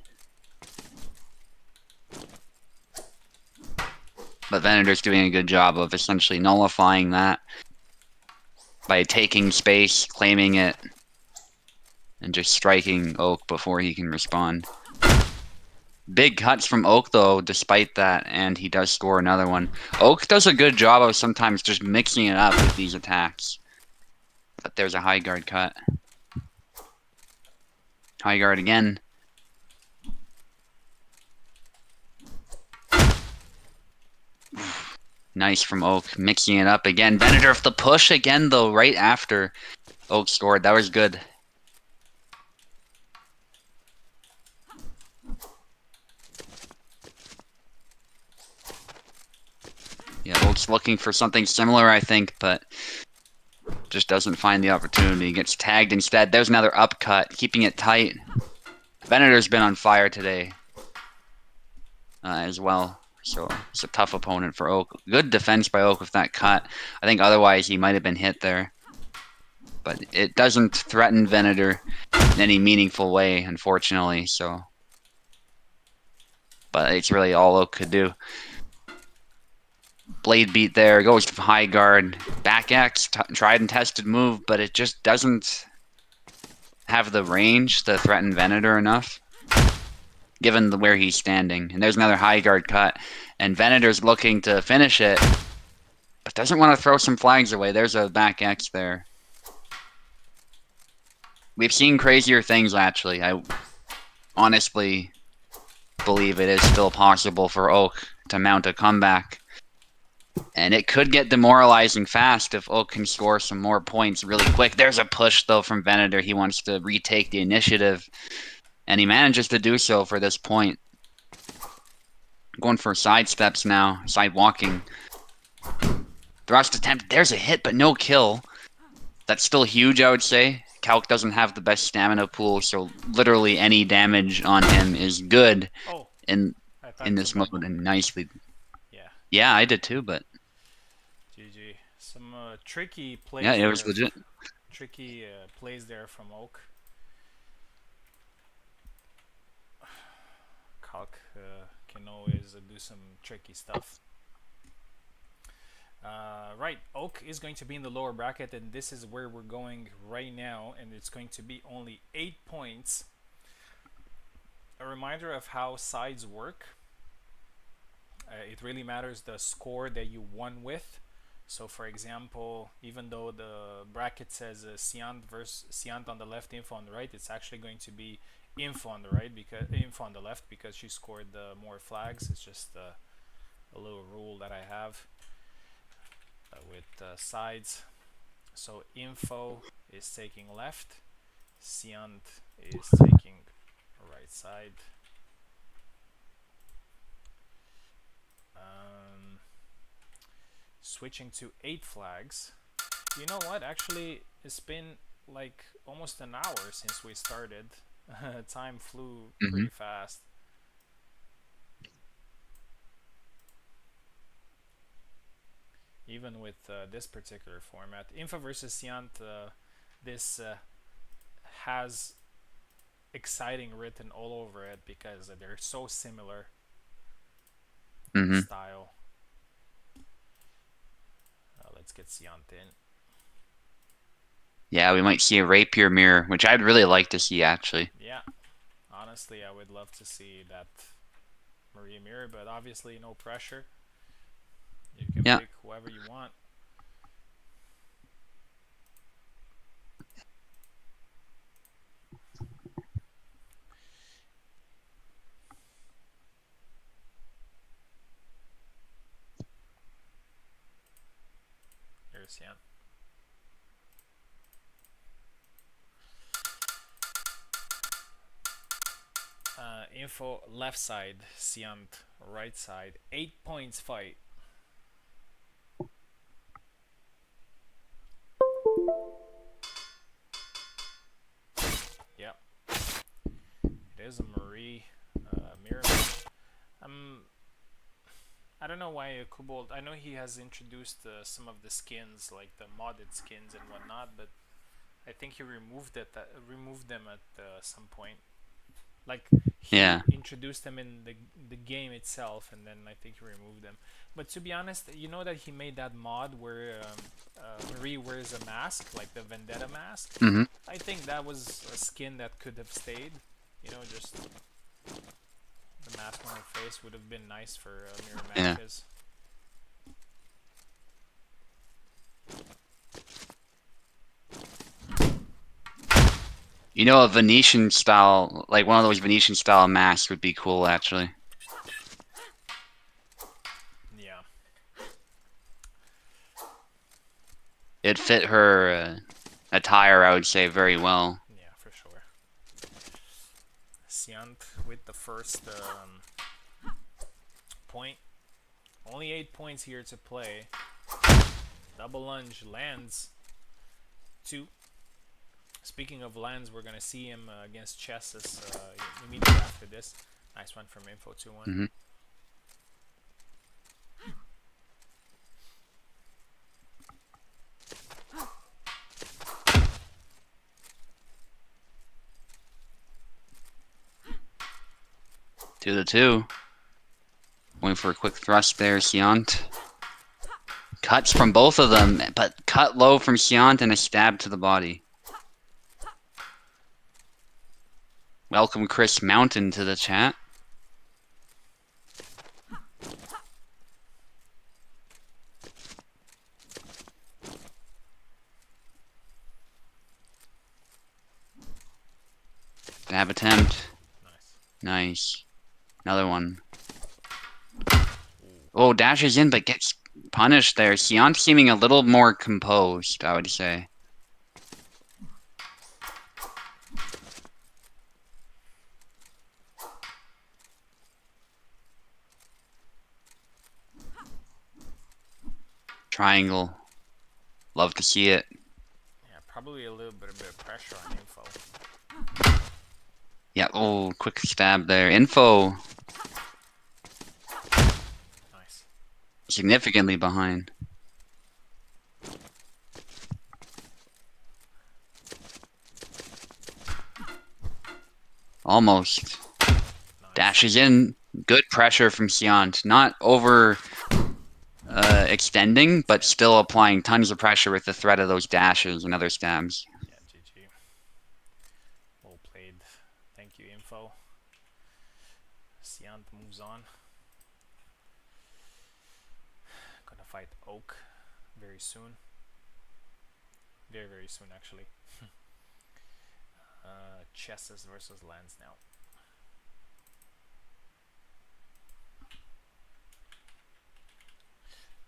But Venator's doing a good job of essentially nullifying that by taking space, claiming it, and just striking Oak before he can respond. Big cuts from Oak, though, despite that, and he does score another one. Oak does a good job of sometimes just mixing it up with these attacks. But there's a high guard cut. High guard again. Nice from Oak, mixing it up again. Venator with the push again, though, right after Oak scored. That was good. Yeah, Oak's looking for something similar, I think, but just doesn't find the opportunity. Gets tagged instead. There's another upcut, keeping it tight. Venator's been on fire today as well, so it's a tough opponent for Oak. Good defense by Oak with that cut. I think otherwise he might have been hit there. But it doesn't threaten Venator in any meaningful way, unfortunately, so... But it's really all Oak could do. Blade beat there, goes to high guard, back X, tried and tested move, but it just doesn't have the range to threaten Venator enough, given where he's standing. And there's another high guard cut, and Venator's looking to finish it, but doesn't want to throw some flags away. There's a back X there. We've seen crazier things, actually. I honestly believe it is still possible for Oak to mount a comeback. And it could get demoralizing fast if Oak can score some more points really quick. There's a push, though, from Venator. He wants to retake the initiative, and he manages to do so for this point. Going for side steps now, side walking. Thrust attempt. There's a hit, but no kill. That's still huge, I would say. Calc doesn't have the best stamina pool, so literally any damage on him is good in this mode, and nicely. Yeah, I did too, but... GG. Some tricky plays. Yeah, it was legit. Tricky plays there from Oak. Calc can always do some tricky stuff. Right, Oak is going to be in the lower bracket, and this is where we're going right now, and it's going to be only 8 points. A reminder of how sides work. It really matters the score that you won with. So, for example, even though the bracket says Siant versus Siant on the left, Info on the right, it's actually going to be Info on the right because Info on the left because she scored more flags. It's just a little rule that I have with sides. So Info is taking left, Siant is taking right side. Switching to 8 flags. You know what? Actually, it's been like almost an hour since we started. Time flew Hmm. pretty fast. Even with this particular format. Info versus Siant, this has exciting written all over it because they're so similar in Hmm. style. Let's get Siant in. Yeah, we might see a rapier mirror, which I'd really like to see actually. Yeah, honestly, I would love to see that Maria Mirror, but obviously, no pressure. You can Yeah. pick whoever you want. Here's Sian. Info left side, Siant right side. 8 points fight. Yep, it is a Marie mirror. Um, I don't know why Kobold. I know he has introduced some of the skins, like the modded skins and whatnot, but I think he removed them at some point. Like he Yeah. introduced them in the game itself, and then I think he removed them. But to be honest, you know that he made that mod where Marie wears a mask, like the Vendetta mask. Hmm. I think that was a skin that could have stayed. You know, just the mask on her face would have been nice for mirror Yeah. matches. You know, a Venetian style, like one of those Venetian style masks would be cool actually. Yeah, It fit her attire, I would say, very well. yeah, for sure. Siant with the first point. Only 8 points here to play. Double lunge lands 2. Speaking of lands, we're gonna see him against Chesses immediately after this. Nice one from Info 2-1. Hmm. 2-2. Going for a quick thrust there, Siant. Cuts from both of them, but cut low from Siant and a stab to the body. Welcome Chris Mountain to the chat. Stab attempt. Nice. Nice. Another one. Oh, dashes in but gets punished there. Siant seeming a little more composed, I would say. Triangle. Love to see it. Yeah, probably a little bit of pressure on Info. Yeah, oh, quick stab there. Info Nice. significantly behind. Almost. Nice. Dashes in. Good pressure from Siant. Not over extending, but still applying tons of pressure with the threat of those dashes and other stabs. Yeah, GG. Well played. Thank you, Info. Siant moves on. gonna fight Oak very soon. Very soon, actually. Chesses versus lands now.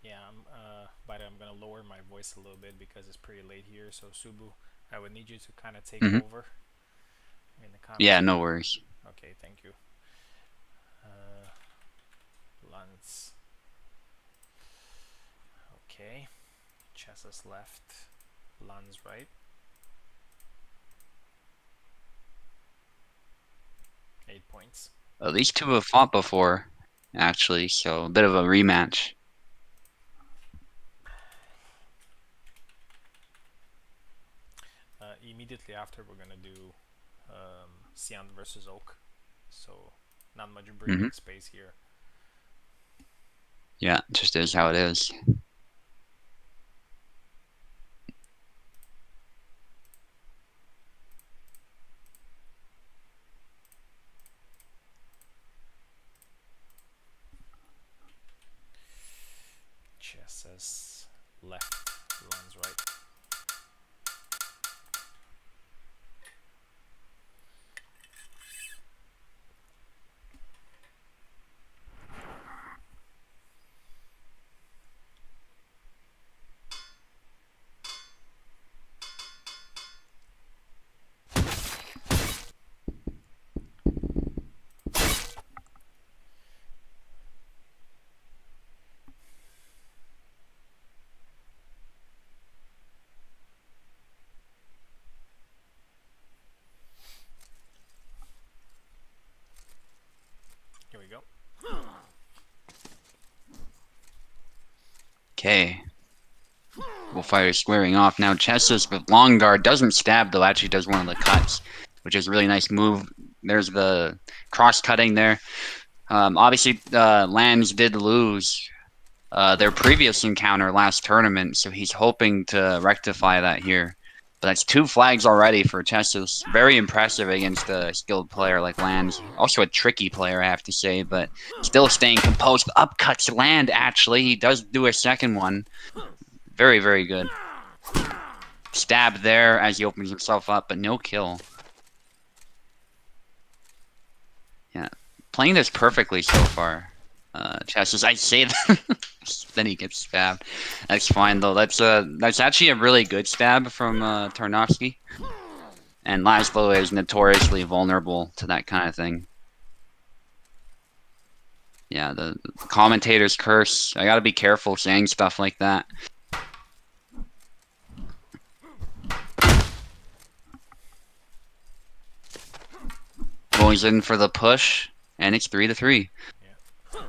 Yeah, but I'm gonna lower my voice a little bit because it's pretty late here. So Subu, I would need you to kind of take over in the comments. Yeah, no worries. Okay, thank you. Lance. Okay, Chesses left, Lance right. 8 points. These two have fought before, actually, so a bit of a rematch. Immediately after, we're gonna do Sian versus Oak, so not much breathing space here. Yeah, it just is how it is. Chesses left, Lance right. Here we go. Okay. Bullfighter squaring off. Now Chesses with long guard doesn't stab though, actually does one of the cuts, which is a really nice move. There's the cross cutting there. Obviously, Lands did lose their previous encounter last tournament, so he's hoping to rectify that here. But that's 2 flags already for Chesses. Very impressive against a skilled player like Lands. Also a tricky player, I have to say, but still staying composed. Upcuts Land, actually. He does do a second one. Very good. Stab there as he opens himself up, but no kill. Yeah, playing this perfectly so far. Chesses, I say that, then he gets stabbed. That's fine though. That's actually a really good stab from Tarnowski. And Laszlo is notoriously vulnerable to that kind of thing. Yeah, the commentator's curse. I gotta be careful saying stuff like that. Goes in for the push, and it's 3-3. Yeah.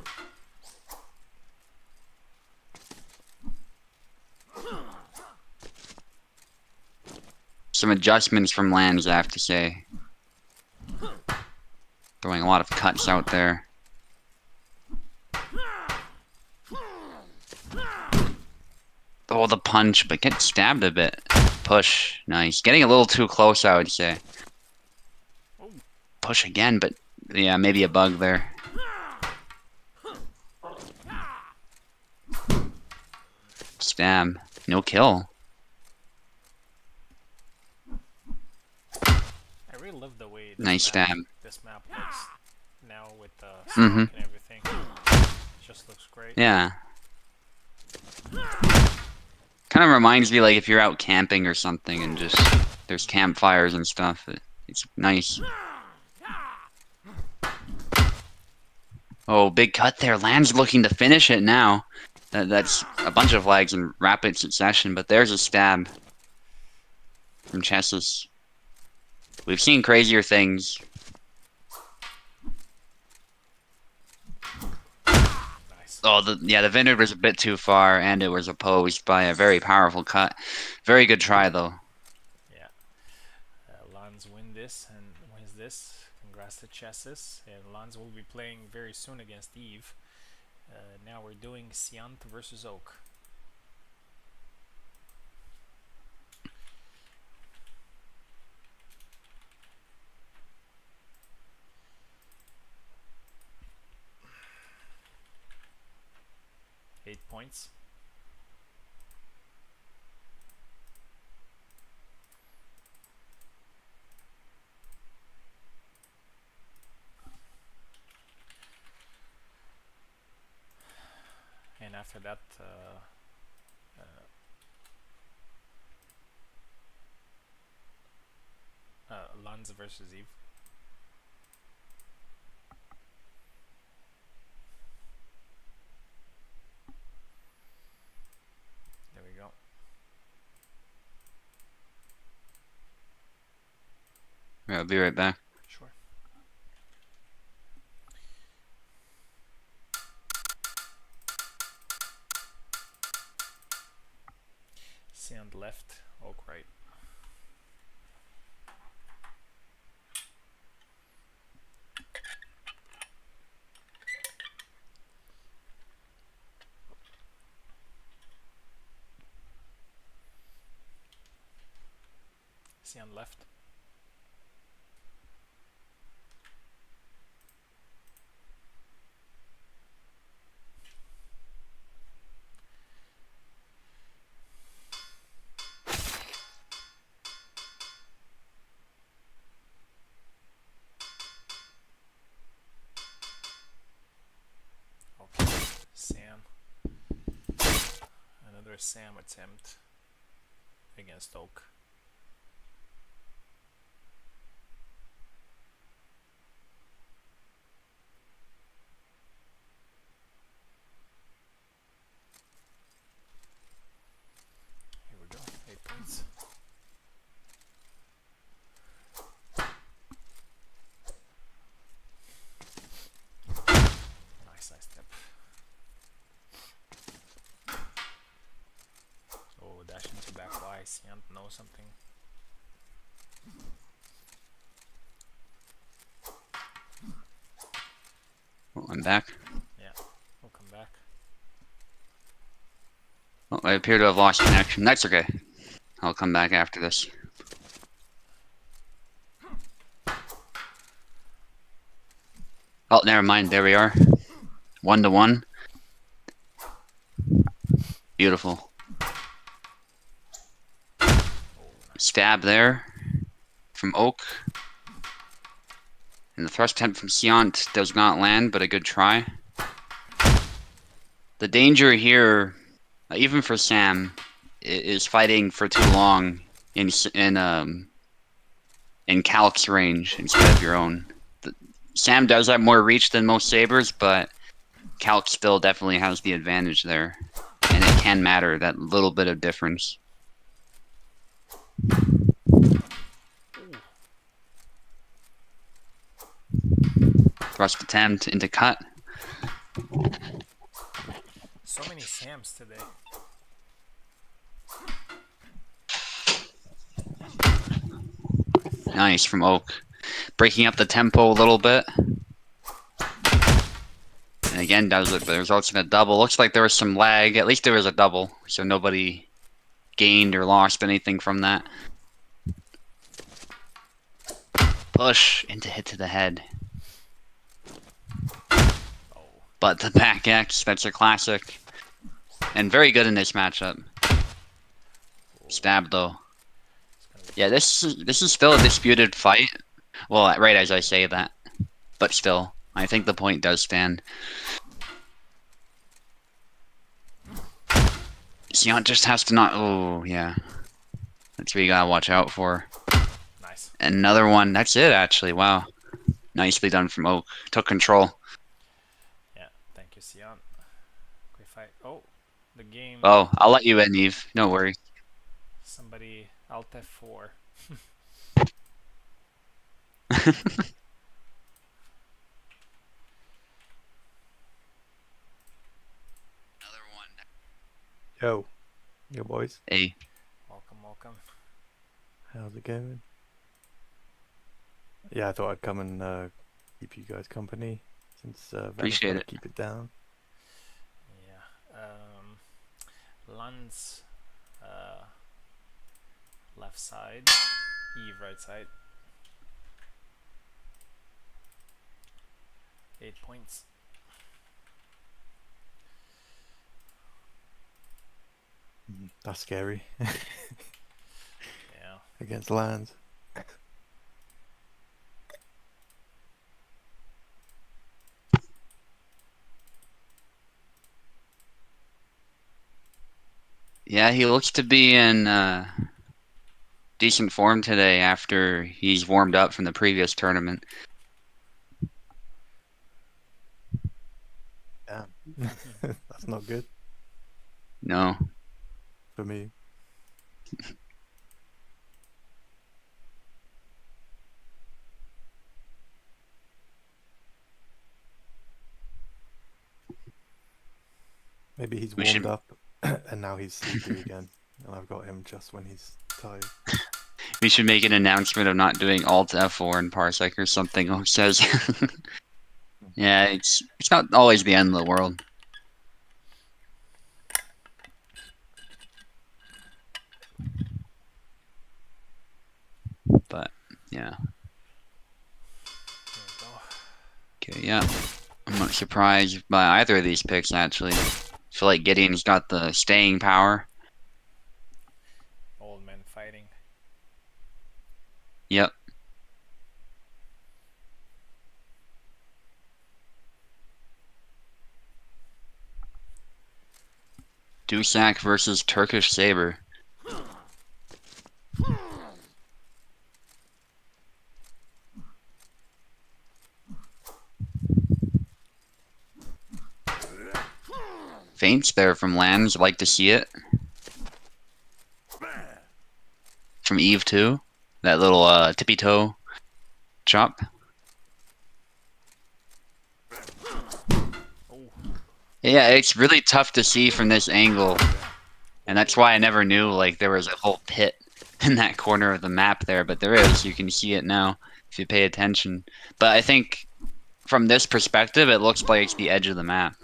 Some adjustments from Lands, I have to say. Throwing a lot of cuts out there. Oh, the punch, but gets stabbed a bit. Push, nice. Getting a little too close, I would say. Push again, but yeah, maybe a bug there. Stab, no kill. I really love the way Nice stab. This map looks now with the stock and everything. It just looks great. Yeah. Kind of reminds me like if you're out camping or something and just there's campfires and stuff. It's nice. Oh, big cut there. Land's looking to finish it now. That's a bunch of flags in rapid succession, but there's a stab from Chesses. We've seen crazier things. Nice. Oh, the Vineyard was a bit too far, and it was opposed by a very powerful cut. Very good try, though. Yeah. Lance wins this. Congrats to Chesses. And Lance will be playing very soon against Eve. Now we're doing Siant versus Oak. Eight points. after that, Lance versus Eve. There we go. Yeah, I'll be right back. Sure. Sand left, oak right. Sand left. Okay, Sam. Another Sam attempt against oak. Here we go, 8 points. Nice step. Oh, dash into back Y. Sian knows something. Oh, I'm back. Yeah, we'll come back. Oh, I appear to have lost connection. That's okay. I'll come back after this. Oh, never mind. There we are. 1-1. Beautiful. Stab there from Oak. And the thrust attempt from Siant does not land, but a good try. The danger here, even for Sam, is fighting for too long in Calc's range instead of your own. Sam does have more reach than most sabers, but Calc still definitely has the advantage there, and it can matter, that little bit of difference. Thrust attempt into cut. So many Sams today. Nice from Oak. Breaking up the tempo a little bit. And again, does it, but it results in a double. Looks like there was some lag. At least there was a double, so nobody gained or lost anything from that. Push into hit to the head. But the back X, that's a classic. And very good in this matchup. Stab though. Yeah, this is still a disputed fight. Well, right as I say that. But still, I think the point does stand. Siant just has to not... Oh, yeah. That's what you gotta watch out for. Nice. Another one. That's it, actually. Wow. Nicely done from Oak. Took control. Yeah, thank you, Sian. Great fight. Oh, the game. Oh, I'll let you in, Eve. No worries. Somebody Alt F4. Another one. Yo boys, Hey. Welcome, welcome. how's it going? Yeah, I thought I'd come and keep you guys company since Van's Appreciate gotta it. keep it down. Yeah. Lance left side. Eve right side. 8 points. That's scary. Yeah. Against lands. Yeah, he looks to be in decent form today after he's warmed up from the previous tournament. Damn. That's not good No. for me. Maybe he's We warmed should up and now he's sleepy again. And I've got him just when he's tired. we should make an announcement of not doing Alt F4 in Parsec or something. Who says? Yeah, it's not always the end of the world. But yeah. There we go. Okay, yeah. I'm not surprised by either of these picks actually. I feel like Gideon's got the staying power. Old men fighting. Yep. Dusak versus Turkish Saber. Feints there from Lands, like to see it. From Eve too. That little tippy toe chop. Oh, Yeah, it's really tough to see from this angle. And that's why I never knew like there was a whole pit in that corner of the map there, but there is. You can see it now if you pay attention. But I think from this perspective it looks like it's the edge of the map.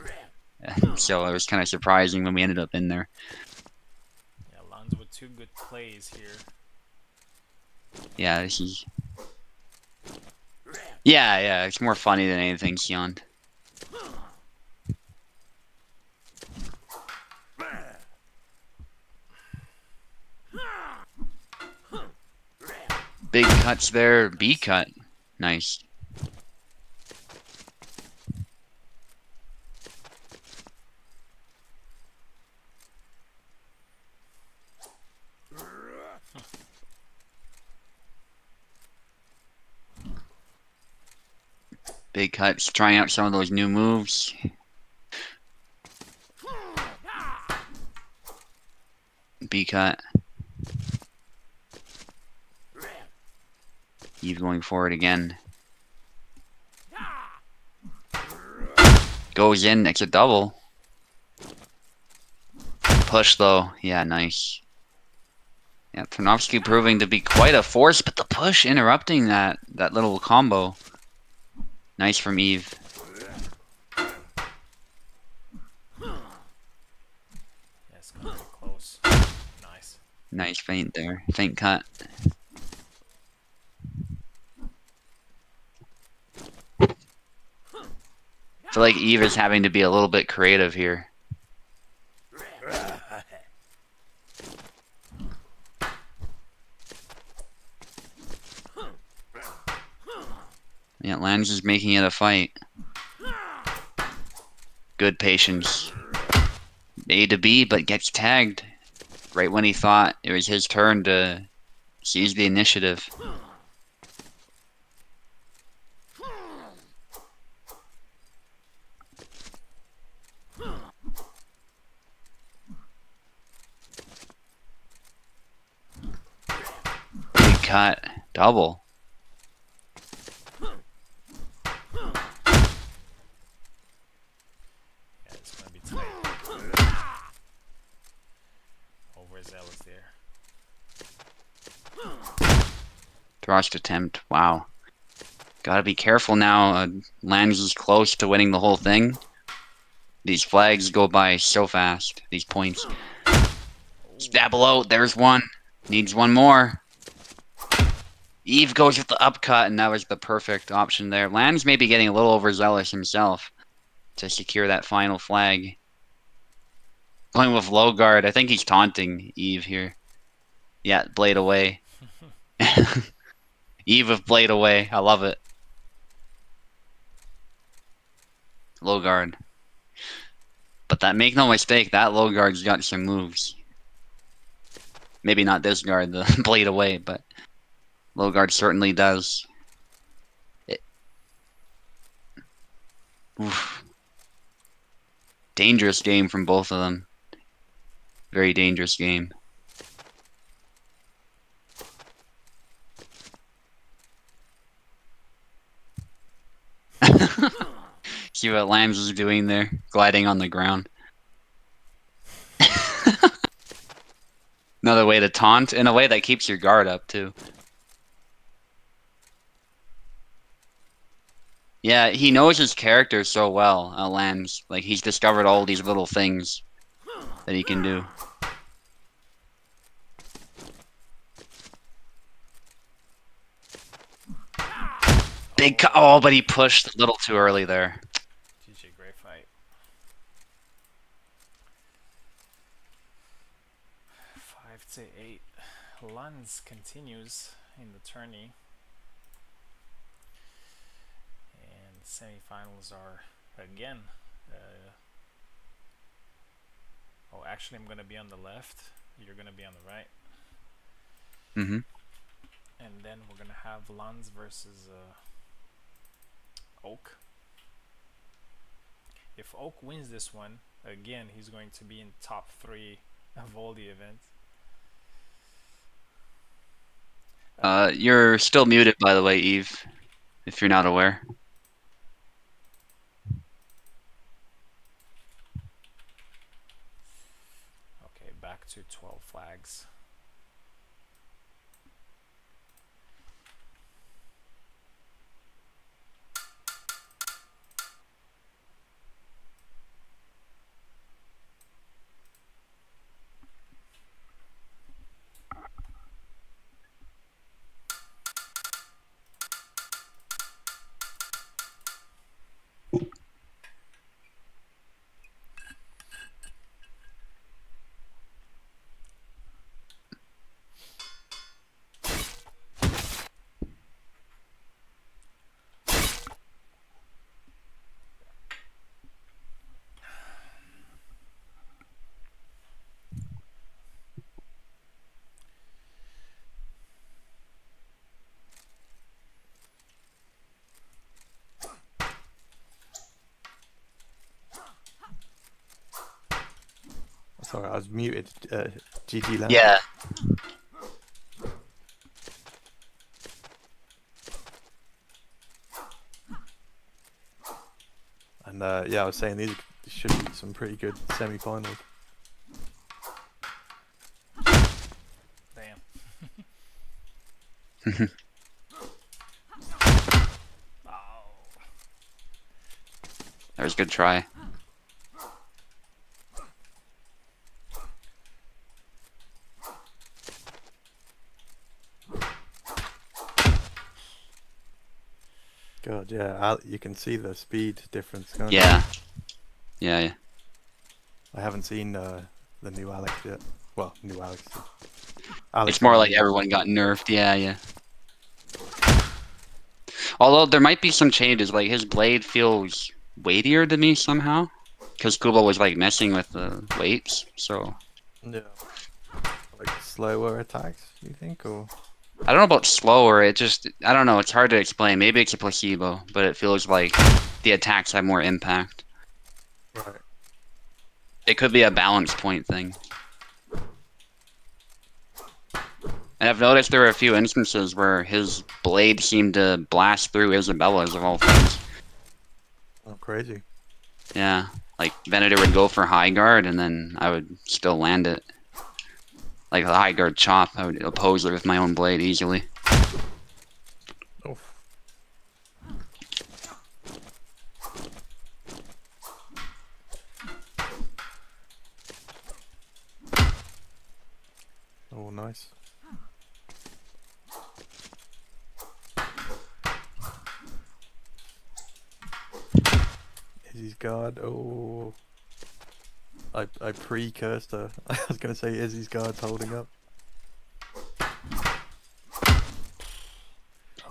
So it was kind of surprising when we ended up in there. yeah, Lands with 2 good plays here. Yeah, this is... Yeah, it's more funny than anything, Sion. Big cuts there, B cut. Nice. Big cuts, trying out some of those new moves. B cut. Eve going forward again. Goes in, it's a double. Push though, yeah, nice. Yeah, Tarnovsky proving to be quite a force, but the push interrupting that little combo. Nice from Eve. Yes, got very close. Nice. Nice feint there. Feint cut. I feel like Eve is having to be a little bit creative here. Yeah, Lands is making it a fight. Good patience. A to B, but gets tagged right when he thought it was his turn to seize the initiative. Big cut. Double. Yeah, it's gonna be tight. Overzealous there. Thrust attempt. Wow. Gotta be careful now. Lands is close to winning the whole thing. These flags go by so fast. These points. Stab below. There's one. Needs one more. Eve goes with the upcut, and that was the perfect option there. Lands may be getting a little overzealous himself to secure that final flag. Going with low guard. I think he's taunting Eve here. Yeah, blade away. Eve with blade away. I love it. Low guard. But that, make no mistake, that low guard's got some moves. Maybe not discard the blade away, but low guard certainly does. Oof. Dangerous game from both of them. Very dangerous game. See what Lambs is doing there, gliding on the ground. Another way to taunt, in a way that keeps your guard up too. Yeah, he knows his character so well, Lambs. Like, he's discovered all these little things that he can do. Oh, but he pushed a little too early there. GG, great fight. 5-8. Lanz continues in the tourney. And semifinals are again. Oh, actually, I'm gonna be on the left. You're gonna be on the right. Mm-hmm. And then we're gonna have Lanz versus Oak. If Oak wins this one, again, he's going to be in top 3 of all the events. You're still muted, by the way, Eve, if you're not aware. Okay, back to 12 flags. Sorry, I was muted. GG Lamb. Yeah. And yeah, I was saying these should be some pretty good semi-finals. Damn. Oh. That was a good try. God, yeah, you can see the speed difference. Can't Yeah. Yeah, yeah. you? I haven't seen the new Alex yet. Well, new Alex. Alex It's more and like Eve. everyone got nerfed. Yeah, yeah. Although there might be some changes, like his blade feels weightier to me somehow, because Kubo was like messing with the weights. So Yeah. Like slower attacks, you think, or? I don't know about slower. I don't know. It's hard to explain. Maybe it's a placebo, but it feels like the attacks have more impact. Right. It could be a balance point thing. And I've noticed there were a few instances where his blade seemed to blast through Isabella's of all things. Oh, crazy. Yeah, like Venator would go for high guard, and then I would still land it. Like a high guard chop, I would oppose it with my own blade easily. Oh. Oh, nice. Izzy's guard. Oh. I pre-cursed her. I was gonna say Izzy's guard's holding up.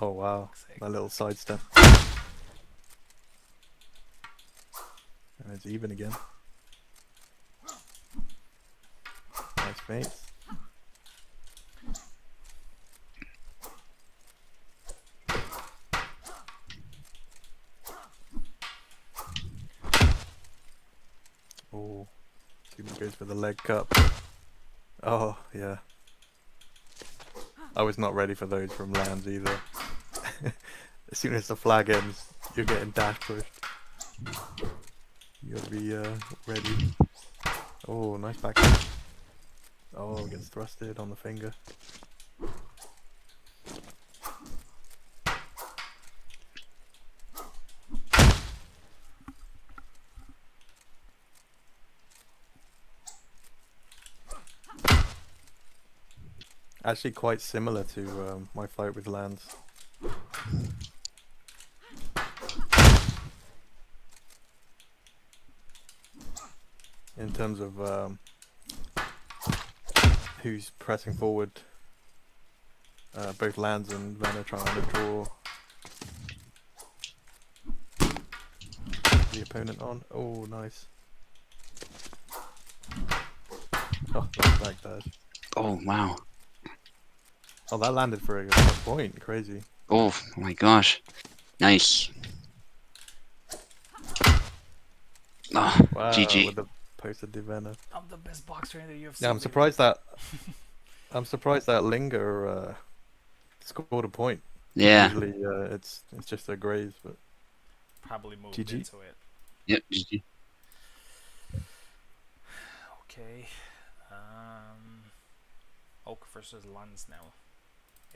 Oh wow, my little sidestep. And it's even again. Nice face. Goes for the leg cup. Oh, yeah. I was not ready for those from lands either. As soon as the flag ends, you're getting dash pushed. You gotta be ready. Oh, nice back. Oh, gets thrusted on the finger. Actually quite similar to my fight with lands. In terms of who's pressing forward. Both lands and Ven are trying to draw the opponent on. Oh, nice. Oh, nice back dash. Oh wow. Oh, that landed for a point. Crazy. Oh my gosh. Nice. Oh, Wow, GG. with the posted Divena. I'm the best boxer in the UFC. Yeah, I'm surprised that Linger scored a point. Yeah. Usually it's just a graze, but Probably moved GG. into it. Yep. GG. Okay. Oak versus Lanz now.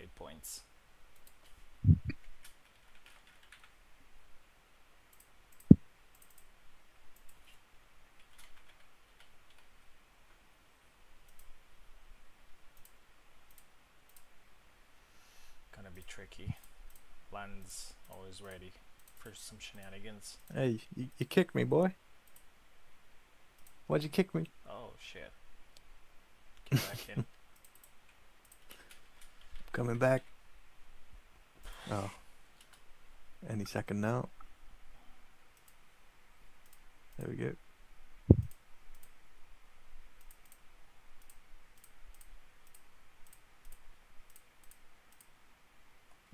8 points. Gonna be tricky. Lanz always ready for some shenanigans. hey, you kicked me, boy. Why'd you kick me? Oh shit. Get back in. Coming back. Oh. Any second now. There we go.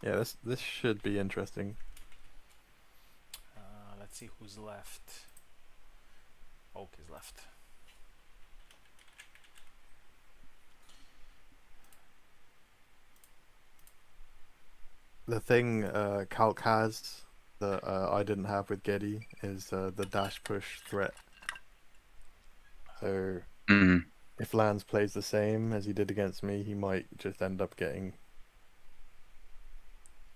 Yeah, this should be interesting. Let's see who's left. Oak is left. The thing Calc has that I didn't have with Geddy is the dash push threat. So Mm. if Lands plays the same as he did against me, he might just end up getting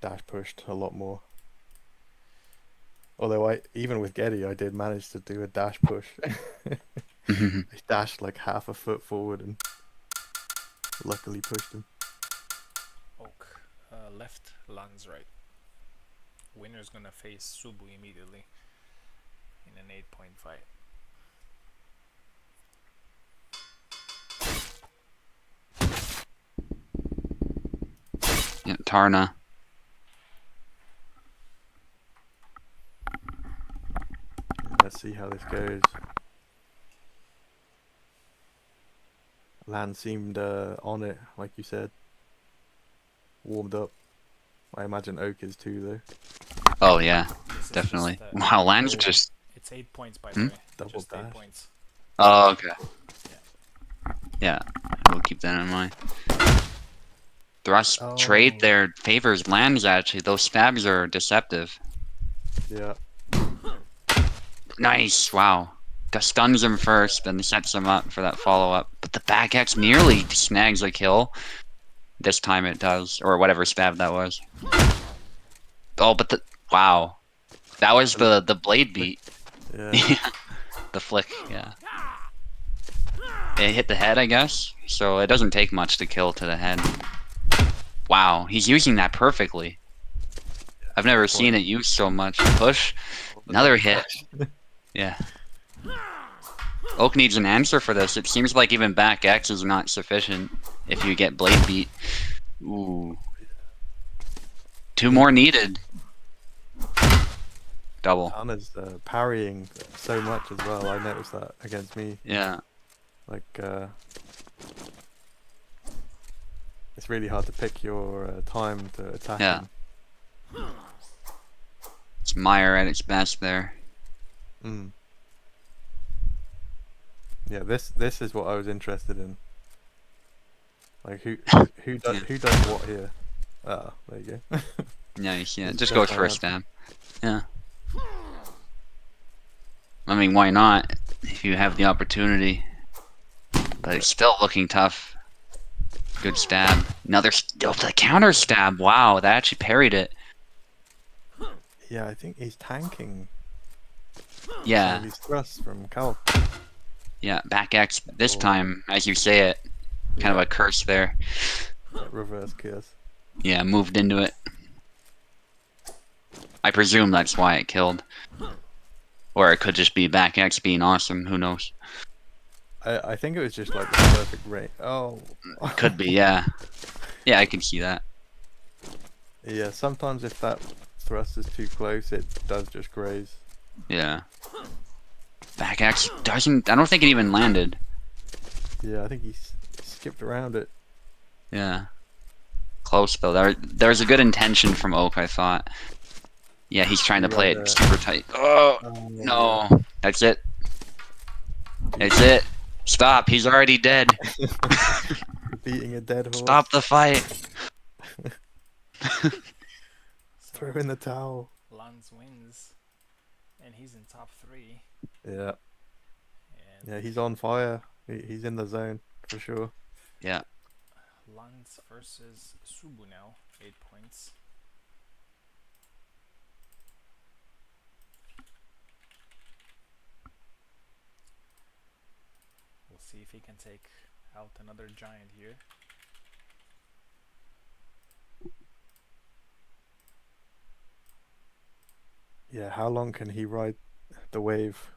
dash pushed a lot more. Although even with Geddy, I did manage to do a dash push. I dashed like half a foot forward and luckily pushed him. Oak left, Lanz right. Winner's gonna face Subu immediately in an 8-point fight. Yeah, Tarna. Let's see how this goes. Land seemed on it, like you said. Warmed up. I imagine Oak is too, though. Oh yeah, This is definitely. just, Wow, Lands Oh. just. it's 8 points by Hmm? the way. Double Just 8 dash. points. Oh okay. Yeah, we'll keep that in mind. Thrust trade Oh. there favors Lands actually. Those stabs are deceptive. Yeah. Nice. Wow. Stuns him first, then sets him up for that follow up. But the back X nearly snags a kill. This time it does, or whatever stab that was. Oh, but wow, that was the blade beat. Yeah. Yeah, the flick. Yeah, it hit the head, I guess. So it doesn't take much to kill to the head. Wow, he's using that perfectly. I've never seen it used so much. Push, another hit. Yeah. Oak needs an answer for this. It seems like even back X is not sufficient if you get blade beat. Ooh. 2 more needed. Double. Anna's parrying so much as well. I noticed that against me. Yeah. Like, it's really hard to pick your time to attack Yeah. him. It's Meyer at its best there. Mm. Yeah, this is what I was interested in. Like who Yeah. who does what here? Ah, there you go. Nice, yeah. It's Just just goes like for a that. stab. Yeah. I mean, why not? If you have the opportunity. But it's still looking tough. Good stab. Another the counter stab. Wow, that actually parried it. Yeah, I think he's tanking some Yeah, of these thrusts from Cal. yeah. Back X this Or time, as you say it. Kind of yeah, a curse there. like reverse kiss. Yeah, moved into it. I presume that's why it killed. Or it could just be back X being awesome. Who knows? I think it was just like the perfect rate. Oh. Could be, yeah. Yeah, I can see that. Yeah, sometimes if that thrust is too close, it does just graze. Yeah. Back X doesn't. I don't think it even landed. Yeah, I think he skipped around it. Yeah. Close though. There's a good intention from Oak, I thought. Yeah, he's trying to Right play there. it super tight. Oh Yeah. no. That's it. That's it. Stop. He's already dead. Beating a dead horse. Stop the fight. So Throw in the towel. Lance wins, and he's in top 3. Yeah. And Yeah, he's on fire. He's in the zone for sure. Yeah. Lance versus Subu now, 8 points. We'll see if he can take out another giant here. Yeah, how long can he ride the wave?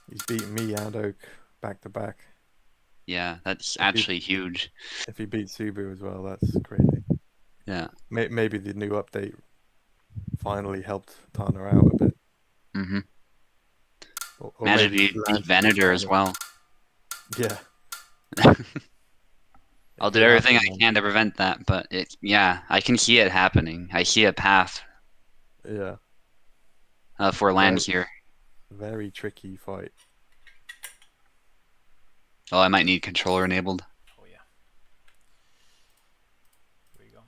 He's beaten me and Oak back to back. Yeah, that's he- actually huge. If he beats Subu as well, that's crazy. Yeah. Maybe the new update finally helped Tana out a bit. Mm-hmm. Or Imagine maybe if you beat Lance Venator as just well. Yeah. I'll It do could everything happen, I man. can to prevent that, but yeah, I can see it happening. I see a path Yeah. for Very, lands here. very tricky fight. Oh, I might need controller enabled. Oh yeah. Here we go.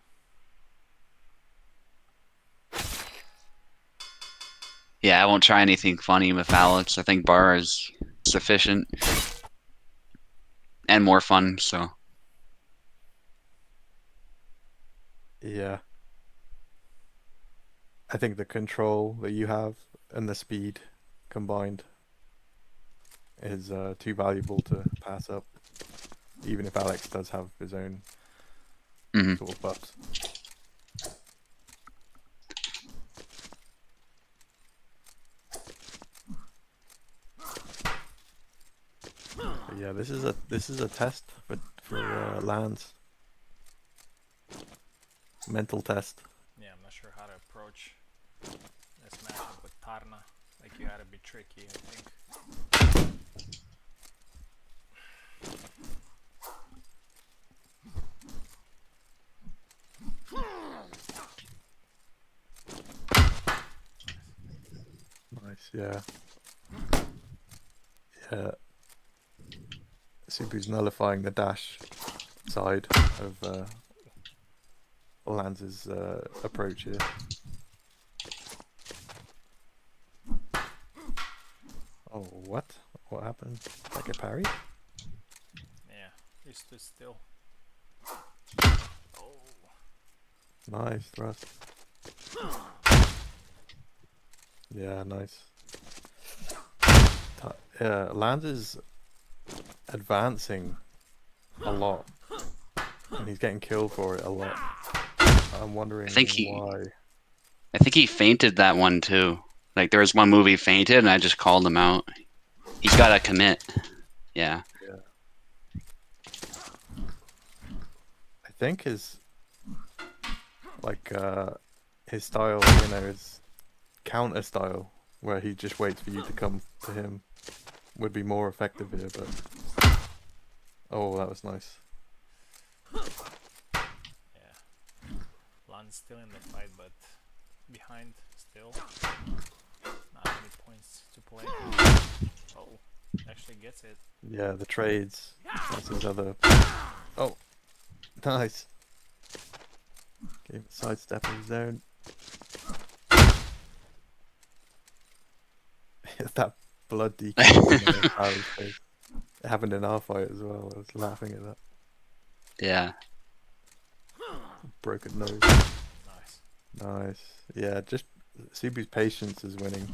Yeah, I won't try anything funny with Alex. I think bar is sufficient and more fun, so Yeah. I think the control that you have and the speed combined is too valuable to pass up, even if Alex does have his own mhm. sort of buffs. But yeah, this is a test for lands. Mental test. Yeah, I'm not sure how to approach this matchup with Tarna. Like, you gotta be tricky, I think. Nice, yeah. Yeah. Subu's nullifying the dash side of Lance's approach here. Oh, what? What happened? Like a parry? Yeah, he stood still. Oh. Nice thrust. Yeah, nice. Yeah, Lance is advancing a lot, and he's getting killed for it a lot. I'm wondering I think why. I think he fainted that one too. Like there was one move he fainted, and I just called him out. He's got to commit. Yeah. Yeah. I think his his style, his counter style, where he just waits for you to come to him, would be more effective here. But oh, that was nice. Yeah. Lan's still in the fight, but behind still. Not many points to play. Oh. he gets it. Yeah, the trades. That's his other. Oh, nice. Gave a sidestep in his zone. That blood decal on Barry's face. It happened in our fight as well. I was laughing at that. Yeah. Broken nose. Nice. Nice. Yeah, just Subu's patience is winning.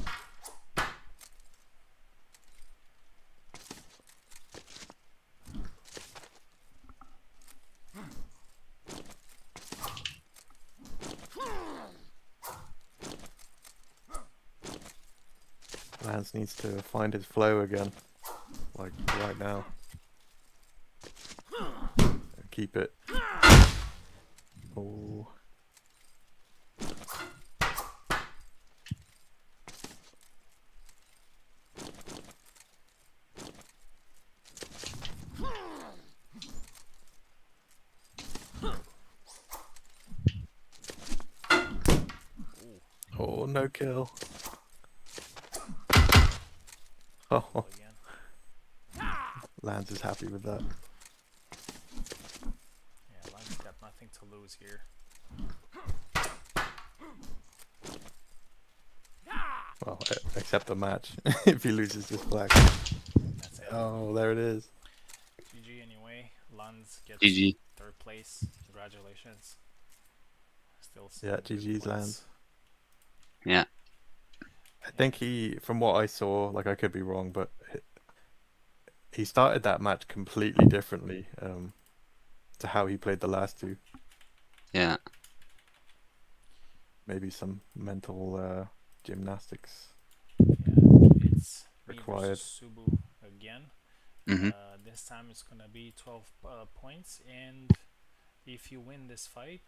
Lance needs to find his flow again, like right now. And keep it. Oh. Oh, no kill. Oh, Again. Lance is happy with that. Yeah, Lance got nothing to lose here. Well, except the match. If he loses this flag. That's it. Oh, there it is. GG anyway. Lance gets GG. 3rd place. Congratulations. Still some Yeah, good GG's points. Lance. Yeah. I think from what I saw, like I could be wrong, but he started that match completely differently to how he played the last two. Yeah. Maybe some mental gymnastics Yeah, it's me required. versus Subu again. Mhm. This time it's gonna be 12 points, and if you win this fight,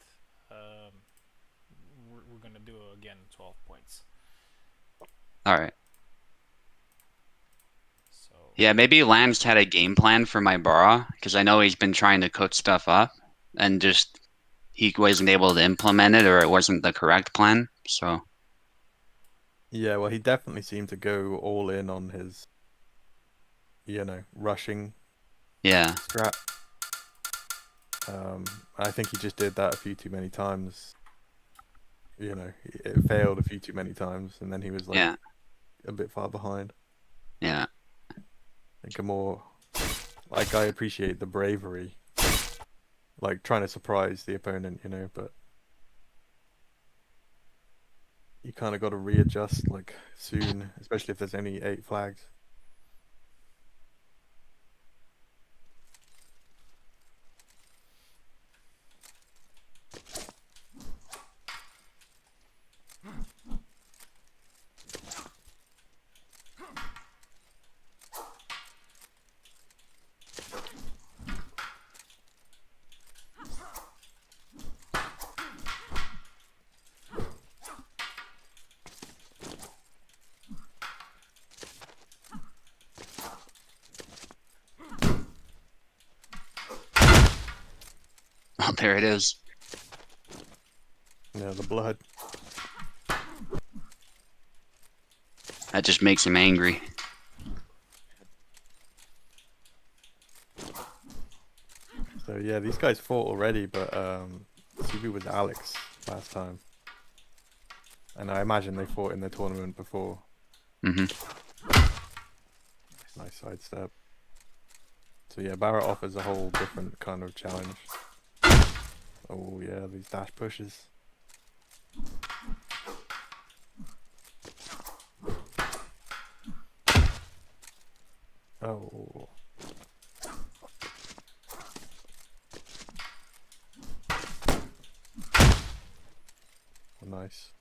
we're gonna do again 12 points. All right. So Yeah, maybe Lance had a game plan for my Bara, because I know he's been trying to cook stuff up, and just he wasn't able to implement it, or it wasn't the correct plan. So Yeah, well, he definitely seemed to go all in on his, rushing yeah, strat. I think he just did that a few too many times. It failed a few too many times, and then he was like yeah, a bit far behind. yeah, I think I appreciate the bravery, like trying to surprise the opponent, but you kind of got to readjust like soon, especially if there's only 8 flags. oh, there it is. Yeah, the blood. That just makes him angry. So yeah, these guys fought already, but Subu was Alex last time, and I imagine they fought in the tournament before. Mhm. Nice sidestep. So yeah, Barrett offers a whole different kind of challenge. Oh yeah, these dash pushes. Oh. Nice.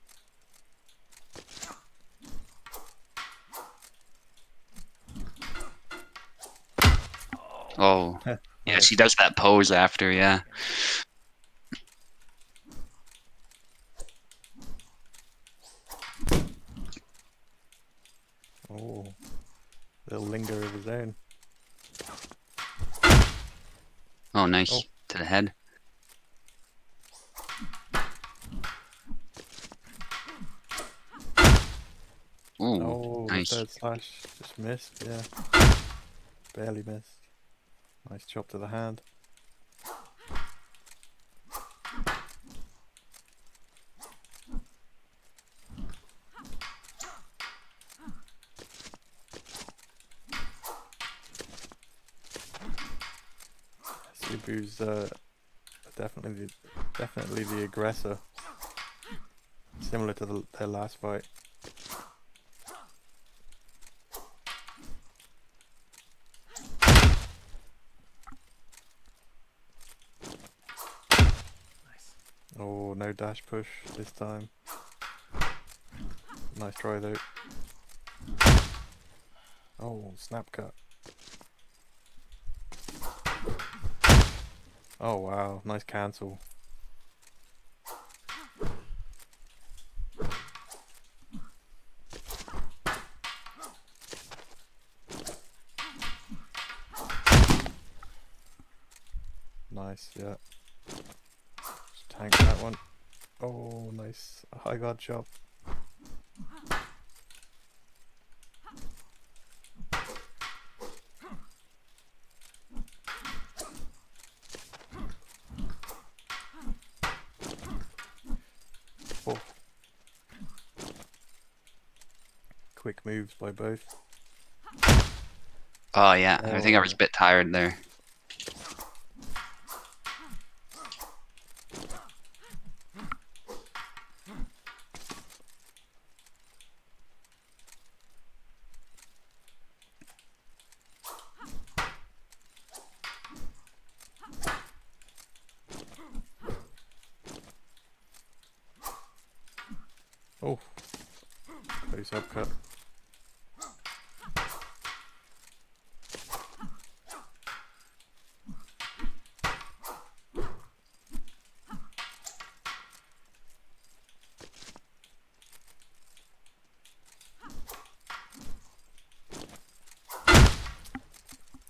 Oh, yeah, Nice. she does that pose after, yeah. Oh, little linger of his own. Oh, nice. Oh. To the head. Ooh, Oh, nice. the third slash just missed. Yeah. Barely missed. Nice chop to the hand. Subu's definitely the aggressor. Similar to their last fight. Nice. Oh, no dash push this time. Nice try though. Oh, snap cut. Oh wow, nice cancel. Nice, yeah. Just tank that one. Oh, nice. A high guard chop. Oh. Quick moves by both. Oh yeah, I think I was Oh. a bit tired there. Oh. Close upcut.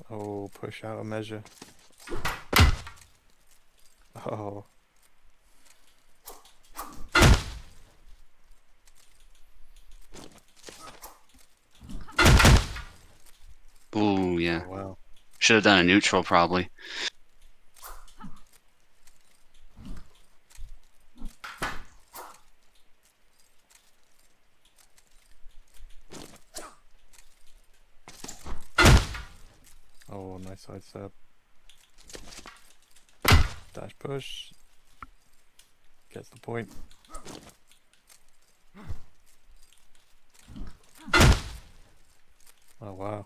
Oh, push out of measure. Oh. Ooh, yeah. Oh wow. Should have done a neutral probably. Oh, nice side stab. Dash push. Gets the point. Oh wow.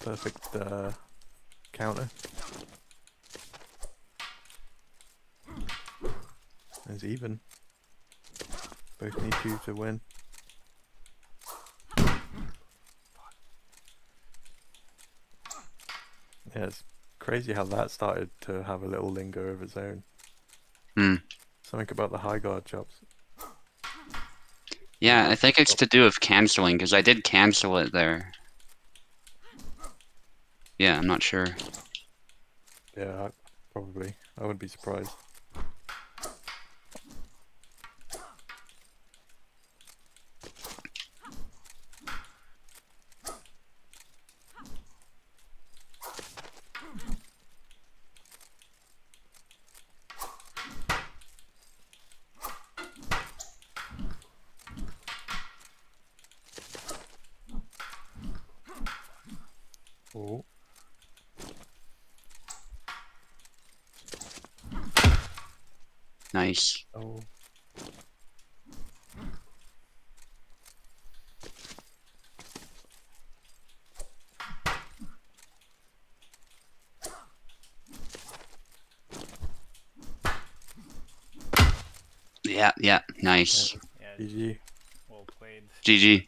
Perfect counter. It's even. Both need to win. Yeah, it's crazy how that started to have a little linger of its own. Hmm. Something about the high guard chops. Yeah, I think it's to do with canceling, because I did cancel it there. Yeah, I'm not sure. Yeah, probably. I wouldn't be surprised. Oh. Nice. Oh. Yeah, yeah, nice. Yeah, GG. well played. GG.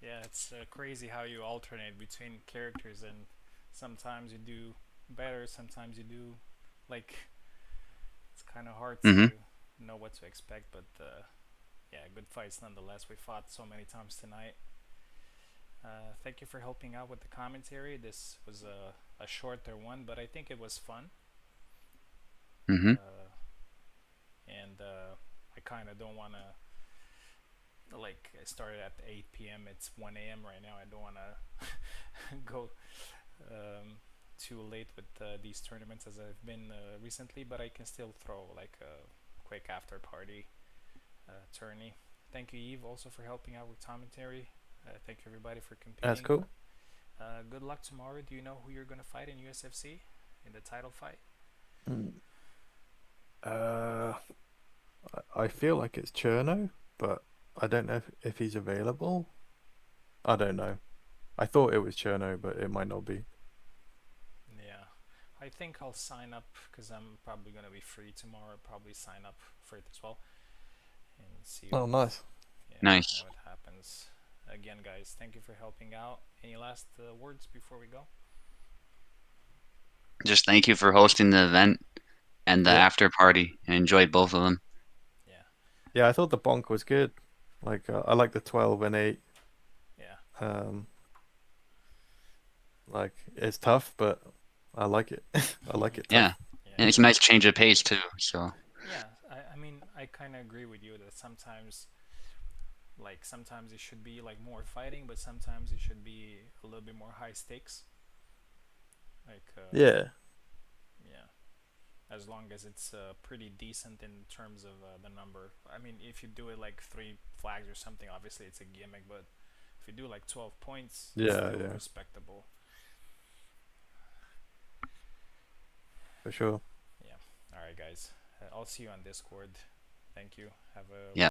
Yeah, it's crazy how you alternate between characters, and sometimes you do better, sometimes you do like it's kind of hard to Mm-hmm. know what to expect, but yeah, good fights nonetheless. We fought so many times tonight. Thank you for helping out with the commentary. This was a shorter one, but I think it was fun. Mm-hmm. And I kind of don't want to like I started at 8 p.m. It's 1 a.m. right now. I don't want to go too late with these tournaments as I've been recently, but I can still throw like a quick after party tourney. Thank you, Eve, also for helping out with commentary. Thank you, everybody, for That's competing. cool. Good luck tomorrow. Do you know who you're gonna fight in USFC in the title fight? Mm. Uh, I feel like it's Cherno, but I don't know if he's available. I don't know. I thought it was Cherno, but it might not be. Yeah, I think I'll sign up because I'm probably gonna be free tomorrow. Probably sign up for it as well and see Oh, what, nice. yeah, Nice. what happens. Again, guys, thank you for helping out. Any last words before we go? Just thank you for hosting the event and the Yeah. after party. I enjoyed both of them. Yeah, Yeah, I thought the bonk was good. Like I like the 12 and 8. yeah, Um, like it's tough, but I like it. I like it Yeah. tough. And yeah, it's a nice change of pace too. So yeah. I mean, I kind of agree with you that sometimes, like, sometimes it should be like more fighting, but sometimes it should be a little bit more high stakes. Like, Yeah. yeah, as long as it's pretty decent in terms of the number. I mean, if you do it like 3 flags or something, obviously it's a gimmick, but if you do like 12 points, it's Yeah, still yeah, respectable. for sure. Yeah. All right, guys. I'll see you on Discord. Thank you. Have a yeah.